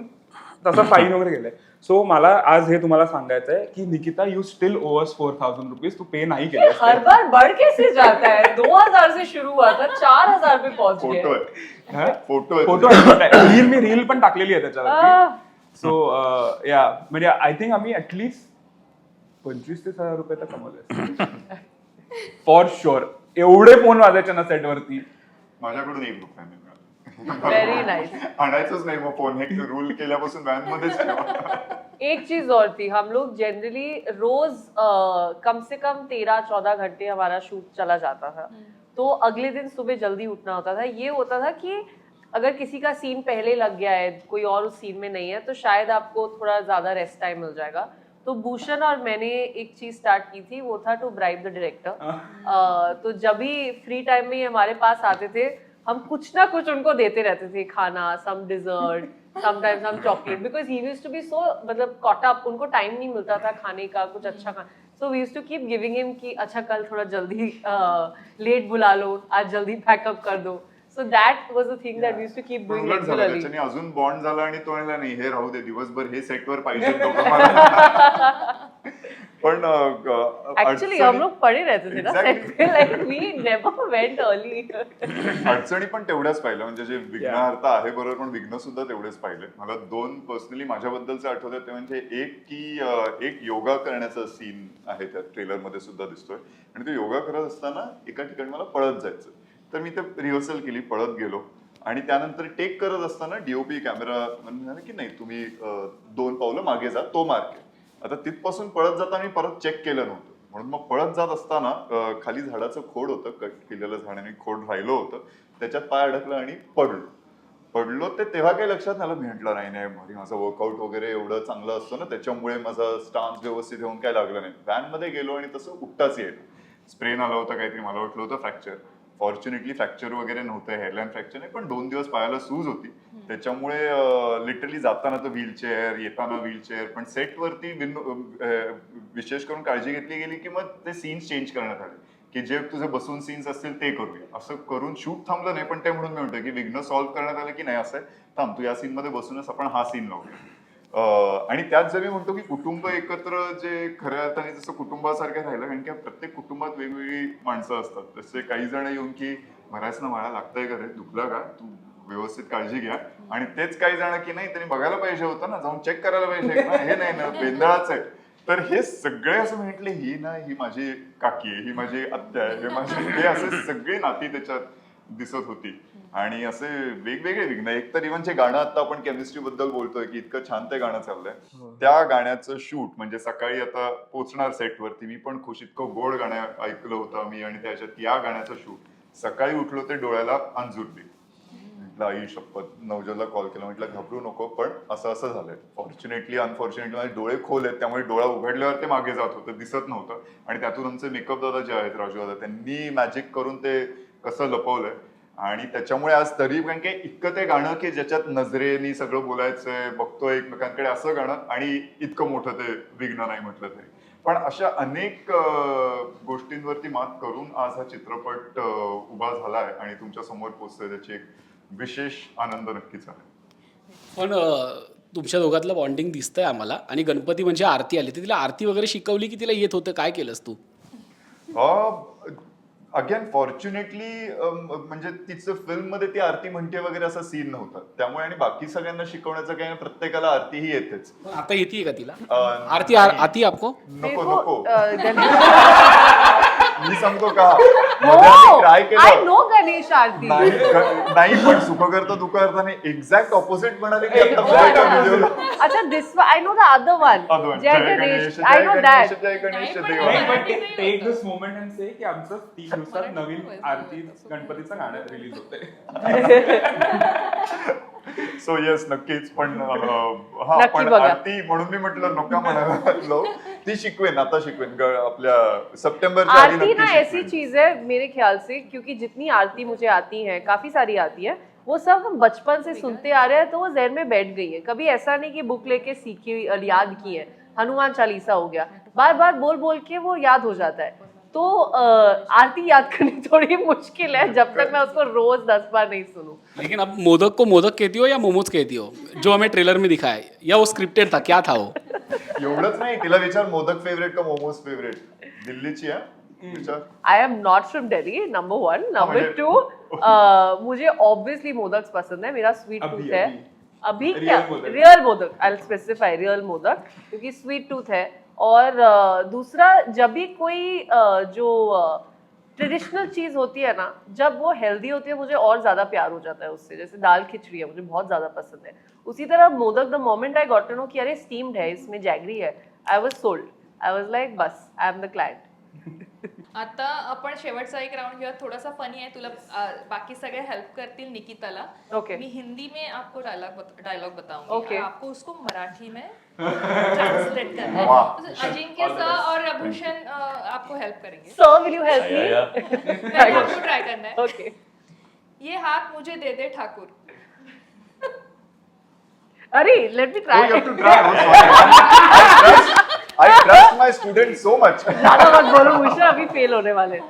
तसं फाईन वगैरे गेलंय. सो मला आज हे तुम्हाला सांगायचं आहे की Nikita you still owes 4,000 rupees, तू पे नाही ये केलं. हर बार बढ़ कैसे जाता है? 2000 से शुरू हुआ था, 4000 पे पहुंच फोटो गए. आहे फोटो फोटो रील मी रील पण टाकलेली आहे त्याच्यावरती. सो या म्हणजे आय थिंक आम्ही ऍटलीस्ट 25 ते 30,000 रुपये तर कमवले फॉर शुअर. एवढे फोन वाजायचे ना सेटवरती. माझ्याकडून 1 रुपया नाही मिळाला. Very nice. आणायचंच नाही मग फोन, हे रूल केल्यापासून व्हॅन मध्येच ठेवा. एक चीज और थी, हम लोग जनरली रोज कम से कम 13-14 घंटे हमारा शूट चला जाता था. तो अगले दिन सुबह जल्दी उठना होता था. ये होता था कि अगर किसी का सीन पहले लग गया है, कोई और उस सीन में नहीं है, तो शायद आपको थोड़ा ज्यादा रेस्ट टाइम मिल जाएगा. तो भूषण और मैंने एक चीज स्टार्ट की थी, वो था टू ब्राइब द डायरेक्टर. तो जब भी फ्री टाइम में ये हमारे पास आते थे, हम कुछ ना कुछ उनको देते रहते थे, खाना, सम डिजर्ट, समटाइम्स हम chocolate, because he used to be so मतलब कॉट अप, उनको टाइम नहीं मिलता था खाने का कुछ अच्छा खाना. So we used to keep giving him कि अच्छा कल थोड़ा जल्दी लेट बुला लो, आज जल्दी पॅकअप कर दो. So that was a thing that we used to keep doing उलट झालं, रेग्युलरली. त्याच्याने अजून बॉन्ड झाला आणि तो म्हणला नाही हे राहू दे, दिवसभर हे सेटवर पाहिजे दोघं मला. पण एक्चुअली हम लोग पड़े रहते थे ना Exactly. सेट पे, like we never went early. अडचणी पण तेवढ्याच पाहिल्या, म्हणजे जे विघ्नहर्ता आहे बरोबर, पण विघ्न सुद्धा तेवढेच पाहिले. मला 2 पर्सनली माझ्याबद्दलचे आठवतात. ते म्हणजे एक की एक योगा करण्याचा सीन आहे त्या ट्रेलर मध्ये सुद्धा दिसतोय, आणि तो योगा करत असताना एका ठिकाणी मला पळत जायचं. तर मी ते रिहर्सल केली, पळत गेलो, आणि त्यानंतर टेक करत असताना डीओपी कॅमेरा म्हणाले की नाही तुम्ही 2 पावलं मागे जा, तो मार्क आहे. आता तिथपासून पळत जाताना मी परत चेक केलं नव्हतं, म्हणून मग पळत जात असताना खाली झाडाचं खोड होतं, कट केलेलं झाडाने खोड राहिलं होतं, त्याच्यात पाय अडकला आणि पडलो. ते तेव्हा काही लक्षात आलं. मी म्हटलं नाही माझं वर्कआउट वगैरे एवढं चांगलं असतं ना, त्याच्यामुळे माझा स्टान्स व्यवस्थित होऊन काय लागलं नाही. व्हॅन मध्ये गेलो आणि तसं उठताच येईल. स्प्रेन आला होता काहीतरी, मला वाटलं होतं फ्रॅक्चर. फॉर्च्युनेटली फ्रॅक्चर वगैरे नव्हतं, हेअरलाईन फ्रॅक्चर नाही, पण 2 दिवस पायाला सूज होती. त्याच्यामुळे लिटरली जाताना तर व्हीलचेअर, येताना व्हीलचेअर. पण सेटवरती विशेष करून काळजी घेतली गेली की मग ते सीन्स चेंज करण्यात आले, की जे तुझे बसून सीन्स असतील ते करूया. असं करून शूट थांबलं नाही, पण ते म्हणून मी म्हणतो की विघ्न सॉल्व्ह करण्यात आलं की नाही असं आहे, थांब तू या सीन मध्ये बसूनच आपण हा सीन लावूया. आणि त्यात जर मी म्हणतो की कुटुंब एकत्र जे खऱ्या अर्थाने जसं कुटुंबासारखं राहिलं, कारण की प्रत्येक कुटुंबात वेगवेगळी माणसं असतात. तसे काही जण येऊन की बऱ्याच ना मला लागतंय का रे, दुखलं का, तू व्यवस्थित काळजी घ्या. आणि तेच काही जण की नाही त्यांनी बघायला पाहिजे होतं ना, जाऊन चेक करायला पाहिजे ना, हे नाही ना बेंदळाच आहे. तर हे सगळे असं म्हटले, ही माझी काकी आहे, ही माझी आत्या आहे, हे माझे, हे असे सगळे नाती त्याच्यात दिसत होती. आणि असे वेगवेगळे विघ्न. एक तर इव्हन जे गाणं आता आपण केमिस्ट्री बद्दल बोलतोय की इतकं छान ते गाणं चाललंय, त्या गाण्याचं शूट म्हणजे सकाळी आता पोहोचणार सेटवरती, मी पण खुश, इतकं गोड गाणं ऐकलं होतं मी, आणि त्याच्यात या गाण्याचं शूट सकाळी उठलो ते डोळ्याला अंजुरली. म्हटलं आई शपथ. नवजोतला कॉल केला, म्हटलं घाबरू नको, पण असं झालंय. फॉर्च्युनेटली अनफॉर्च्युनेटली माझे डोळे खोल आहेत, त्यामुळे डोळा उघडल्यावर ते मागे जात होतं, दिसत नव्हतं. आणि त्यातून आमचे मेकअप दादा जे आहेत, राजू दादा, त्यांनी मॅजिक करून ते कसं लपवलंय. आणि त्याच्यामुळे आज तरी, कारण की इतकं ते गाणं की ज्याच्यात नजरेनी सगळं बोलायचंय, बघतोय एकमेकांकडे, असं गाणं, आणि इतकं मोठं ते विघ्न नाही म्हटलं तरी. पण अशा अनेक गोष्टींवरती मात करून आज हा चित्रपट उभा झालाय आणि तुमच्या समोर पोहोचतोय, त्याची एक विशेष आनंद नक्कीच आहे. पण तुमच्या दोघातलं बॉन्डिंग दिसतंय आम्हाला. आणि गणपती म्हणजे आरती आली, तर तिला आरती वगैरे शिकवली की तिला येत होतं, काय केलंस तू? अगेन फॉर्च्युनेटली म्हणजे तिचं फिल्म मध्ये ती आरती म्हणते वगैरे असा सीन नव्हता, त्यामुळे. आणि बाकी सगळ्यांना शिकवण्याचं काही, प्रत्येकाला आरती ही येतेच. आता येते का तिला आरती? आती आपको? नको गणेश मी सांगतो का, ट्राय केलं. नो गणेश आरती नाही, पण सुख करता दुःख करता नाही, एक्झॅक्ट ऑपोजिट म्हणाले की आता अच्छा this I know the other one, Jai Ganesh, I know that. Jai Ganesh take this moment and say की आमचं 3 दिवसात नवीन आरती गणपतीचं गाणं रिलीज होतंय. सो येस, नक्कीच. पण हा, नक्की पण बघा. आरती म्हणून मी म्हटलं नका म्हणायला, ती शिकवेन, आता शिकवेन आपल्या सप्टेंबर. आरती ना ऐसी चीज है मेरे ख्याल से, क्योंकि जितनी आरती मुझे आती है, काफी सारी आती है, वो सब हम बचपन से सुनते आ रहे हैं, तो वो जहन में बैठ गई है. कभी ऐसा नहीं कि बुक लेके सीखी याद की है. हनुमान चालीसा हो गया, बार बार बोल बोल के वो याद हो जाता है. तो आरती याद करनी थोड़ी मुश्किल है जब तक मैं उसको रोज 10 बार नहीं सुनूं. लेकिन अब मोदक को मोदक कहती हो या मोमोज कहती हो, जो हमें ट्रेलर में दिखा है, या वो स्क्रिप्टेड था, क्या था वो? एवढंच नाही, तिला विचार मोदक फेवरेट का मोमोज फेवरेट. दिल्लीची आहे विचार. I am not from Delhi, number 1. Number मुझे- 2, मुझे obviously मोदक पसंद है, मेरा स्वीट अभी- टूथ है. अभी Real क्या? Modak. Real modak, I'll specify real modak, क्योंकि स्वीट टूथ है. और दूसरा, जब भी कोई जो ट्रेडिशनल चीज होती है ना, जब वो हेल्दी होती है, मुझे और ज्यादा प्यार हो जाता है उससे. जैसे दाल खिचड़ी है, मुझे बहुत ज्यादा पसंद है. उसी तरह modak, the moment I got to know कि अरे स्टीम्ड है, इसमें जैगरी है, I was sold. I was like bus, I am the client. आता आपण शेवटचा एक राउंड घेऊया, थोडासा फनी आहे. तुला बाकी सगळे हेल्प करतील निकिताला. Okay. मी हिंदी में आपको डायलॉग बताऊंगी. Okay. आपको उसको मराठी में ट्रांसलेट करना है. वाह. तो अजिंक्य सर और आभूषण आपको हेल्प करेंगे. सर, विल यू हेल्प या, मी? या. पहले आपको ट्राई करना है. ओके. ये हाथ मुझे दे दे ठाकुर. अरे, let me Oh, you try. have to try. Oh, sorry. I trust my students so much. ज्यादा मत बोलो मुझे, अभी फेल होने वाले. ये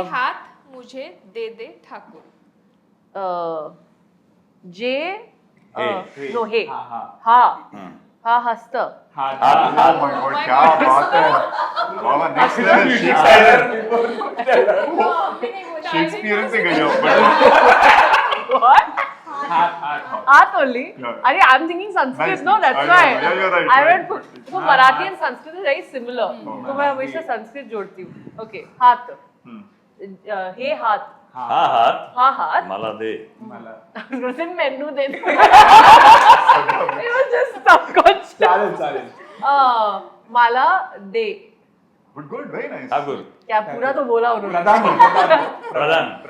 हाथ मुझे दे दे ठाकुर. जे हे. नो हे हा, हा. हा हा हस्त. हा Oh my God, क्या बात है. बाबा, next level. शेक्सपियर से गए आपण. What? हाँ। हाथ only? Yeah. अरे, I'm thinking Sanskrit, Nice. no, that's I know, why. yeah, you're right, I right, went, right. तो Marathi and Sanskrit is very similar. तो मैं हमेशा संस्कृत जोड़ती हूँ. Okay, हाथ. हे हाथ. हा हात हा हाथ. मला दे. मला उसे मेनू दे दे. It was just subconscious. चालेल. मला दे. Good, very nice. ठाकूर. क्या पूरा तो बोला उन्होंने. प्रधान.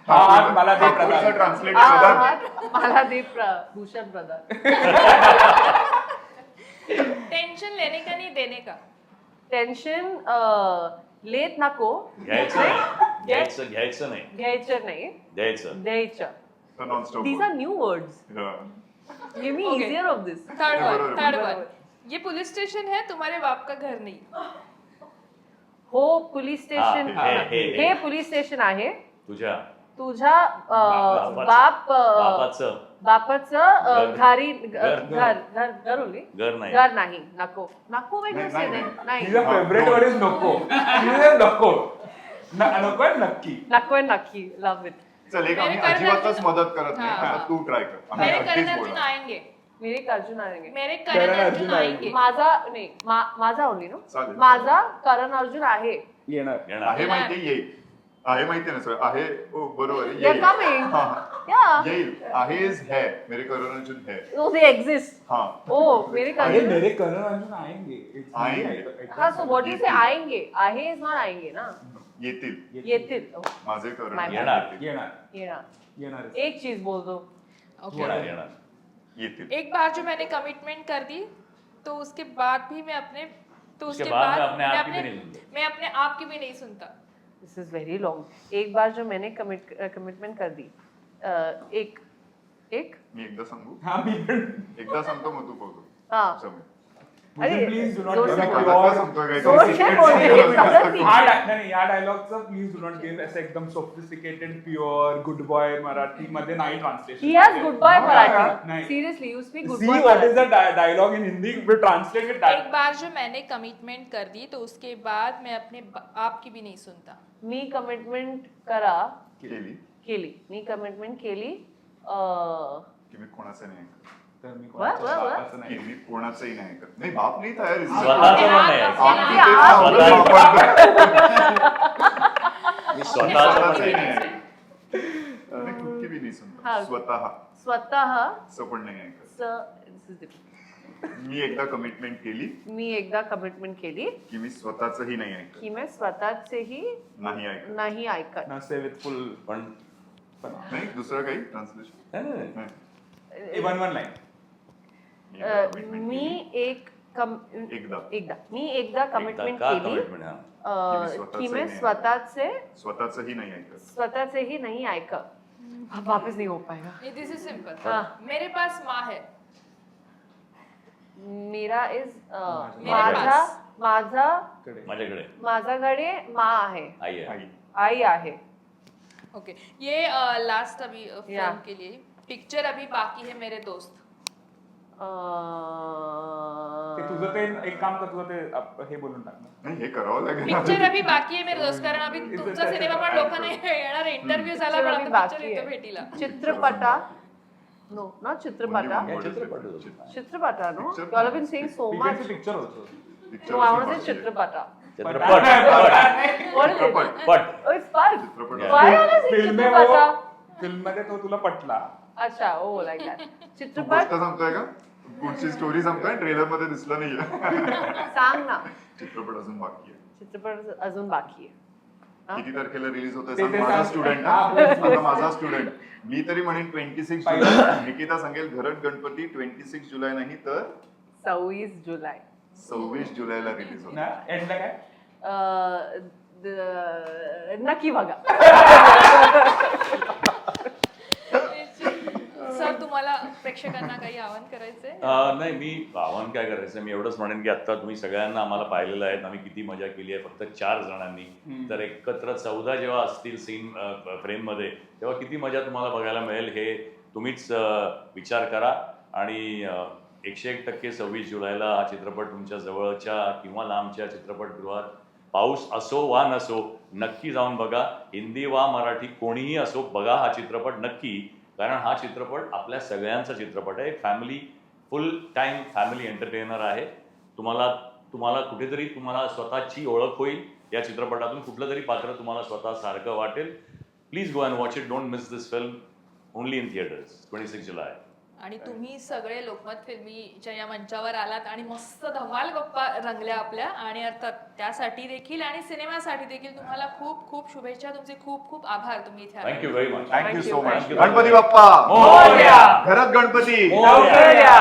हा हात मला दे ठाकूरचा प्रधान. translate हा प्रधान. हाथ मला दे भूषण प्रधान. टेंशन लेने का नहीं देने का. टेन्शन लेत नको. घ्यायचं नाही. घ्यायचं नाही. घ्यायचं नाही, द्यायचं. द्यायचं. The non-stop These word. are new words. Yeah. Give me Okay. easier of this. Third one. बरोबर. ये पुलिस स्टेशन है, तुम्हारे बाप का घर नहीं. हो, पुलिस स्टेशन. हा, हे. हे पुलिस स्टेशन आहे. तुझ्या तुझ्या बापाचं बापाचं घरी घर. घर ओली. घर नाही. घर नाही, नको. नको वेगळं नाही, नाही. तिचा नाही, फेवरेट वर्ड इज नको. नको. नको आहे नक्की. नको आहे नक्की. Love it. चल, एक आम्ही मेरे करण अजिबातच अर्जुन- मदत करत नाही. हाँ. आता तू ट्राय कर. आम्ही मेरे अगदीच करण अर्जुन बोलणार. आएंगे. मेरे अर्जुन आएंगे. मेरे करण करण अर्जुन अर्जुन आएंगे. माझा नाही, माझा ओनली नो. चालेल. माझा करण अर्जुन आहे. येणार. येणार. आहे माहिती येईल. आहे माहिती ना सर. आहे. ओ, बरोबर आहे. They're येईल. coming. हाँ. Yeah. येईल. आहे इज है. मेरे करण अर्जुन है. No, they exist. हाँ. Oh, मेरे अरे करण. मेरे करण अर्जुन आएंगे. It's आएंगे. really- हाँ, so what do you say आएंगे? आहे is not आएंगे ना. येतील. येतील. Oh, माझे करण My अर्जुन येणार. येतील. येणार. येणार. येणार. एक चीज बोल दो. येणार. येणार. येतील. एक बार जो मैंने कमिटमेंट कर दी, तो उसके बाद भी मैं अपने उसके बाद मैं अपने आप की भी नहीं सुनता. मैं अपने आप की भी नहीं सुनता. दिस इज वेरी लॉन्ग. एक बार जो मैंने कमिटमेंट कर दी. एक मी एकदा सांगू. हा मी पण. एकदा सांगतो मग तू बोलतो. हाँ. समज. अरे, प्लीज डू नॉट जोर गिव से अ बोल. कथा सांगतोय काय जोर से बोल. समझत नाही. नाही या डायलॉगचा प्लीज डू नॉट गिव्ह असं एकदम sophisticated pure good boy Marathi मध्ये नाही translation. He has good boy नाही. Marathi. Seriously, you speak good See boy what is Marathi. the dialogue in Hindi? We translate it. एक बार जो मैंने कमिटमेंट कर दी, तो उसके बाद मैं अपने आप की भी नहीं सुनता. मी कमिटमेंट केली केली. मी कमिटमेंट केली. की मी कोणाचं नाही ऐकत. तर मी वा, वा, वा. असं की नाही. मी कोणाचंही नाही ऐकत. नाही, बाप नाही तयार. स्वतःचं पण नाही ऐकत. आम्ही आप- तेच आप- सांगतो, आपण मी स्वतःचं पण स्वतःचंही नाही नाही ऐकत. ऐकत. आणि खुद की भी नाही सुनता. हाँ. स्वतः स्वतः असं पण नाही ऐकत. this is different. मी एकदा कमिटमेंट केली मी एकदा कमिटमेंट केली की मी स्वतःचंही नाही ऐकत. की मैं स्वतःचेही नाही ऐकत. नाही ऐकत. ना say with full पण नाही, दुसरं काही ट्रान्सलेशन नाही, नाही, नाही. one line. मी एक एकदा मी एकदा कमिटमेंट का केली commitment, हा. की मैं स्वतःचे स्वतःचंही नाही ऐकत. स्वतःचेही नहीं ऐकत. अब वापस नहीं हो पाएगा. दिस इज सिंपल. हाँ. मेरे पास माँ है. मेरा इज मेरे माझा पास. माझ्याकडे माझ्याकडे माँ आहे, आई आहे. आई. आई आहे. ओके, ये लास्ट अभी फिल्म Yeah. के लिए पिक्चर अभी बाकी है मेरे दोस्त. ते तुझं ते एक काम कर, तुझं ते हे बोलून टाक ना. नाही हे करावं लागेल. पिक्चर अभी बाकी आहे मेरे दोस्त, कारण अभी तुमचा सिनेमा पण लोकांना येणार, इंटरव्ह्यू झाला पण अभी आता बाकी पिक्चर येतो आहे. भेटीला. चित्रपटा नो ना चित्रपटा चित्रपटा no you all have been saying so much. Picture होतो. No, I want to say चित्रपटा. चित्रपट What is it? चित्रपट. Oh, it's fun. चित्रपट. Why all is it film चित्रपटा? फिल्म मध्ये तो तुला पटला. अच्छा, oh like that. तू चित्रपट गोष्ट सांगतोय का? पुढची स्टोरी सांगतोय, ट्रेलर मध्ये दिसलं नाहीये. सांग ना. चित्रपट अजून बाकी आहे. चित्रपट अजून बाकी आहे. हा? किती तारखेला रिलीज होतोय ते सांग. ते माझा सांग. स्टुडंट हा, आता माझा स्टुडंट. मी तरी म्हणेन 26 जुलै. निकिता सांगेल घरट गणपती 26 जुलै नाही तर 26 जुलै. 26 जुलैला रिलीज होतो. ना एंडला काय? नक्की बघा. सर, तुम्हाला प्रेक्षकांना काही आवाहन करायचंय? नाही, मी आव्हान काय करायचं, मी एवढंच म्हणेन की आता तुम्ही सगळ्यांना आम्हाला पाहिलेलं आहे, आम्ही किती मजा केली आहे फक्त 4 जणांनी. तर एकत्र 14 जेव्हा असतील सीन फ्रेममध्ये, तेव्हा किती मजा तुम्हाला बघायला मिळेल हे तुम्हीच विचार करा. आणि 101% 26 जुलैला हा चित्रपट तुमच्या जवळच्या किंवा लांबच्या चित्रपटगृहात, पाऊस असो वा नसो, नक्की जाऊन बघा. हिंदी वा मराठी कोणीही असो, बघा हा चित्रपट नक्की. कारण हा चित्रपट आपल्या सगळ्यांचा चित्रपट आहे. फॅमिली, फुल टाइम फॅमिली एंटरटेनर आहे. तुम्हाला कुठेतरी तुम्हाला स्वतःची ओळख होईल या चित्रपटातून. कुठलं तरी पात्र तुम्हाला स्वतः सारखं वाटेल. Please go and watch it. Don't miss this film. Only in theatres 26 जुलै. आणि तुम्ही सगळे लोकमत फिल्मीच्या या मंचावर आलात आणि मस्त धमाल गप्पा रंगल्या आपल्या, आणि अर्थात त्यासाठी देखील आणि सिनेमासाठी देखील तुम्हाला खूप खूप शुभेच्छा. तुमचे खूप खूप आभार. तुम्ही इथे आलात. Thank you very much. Thank you so much. Thank you. Ganpati Bappa Morya. घरात गणपती. लवकर या.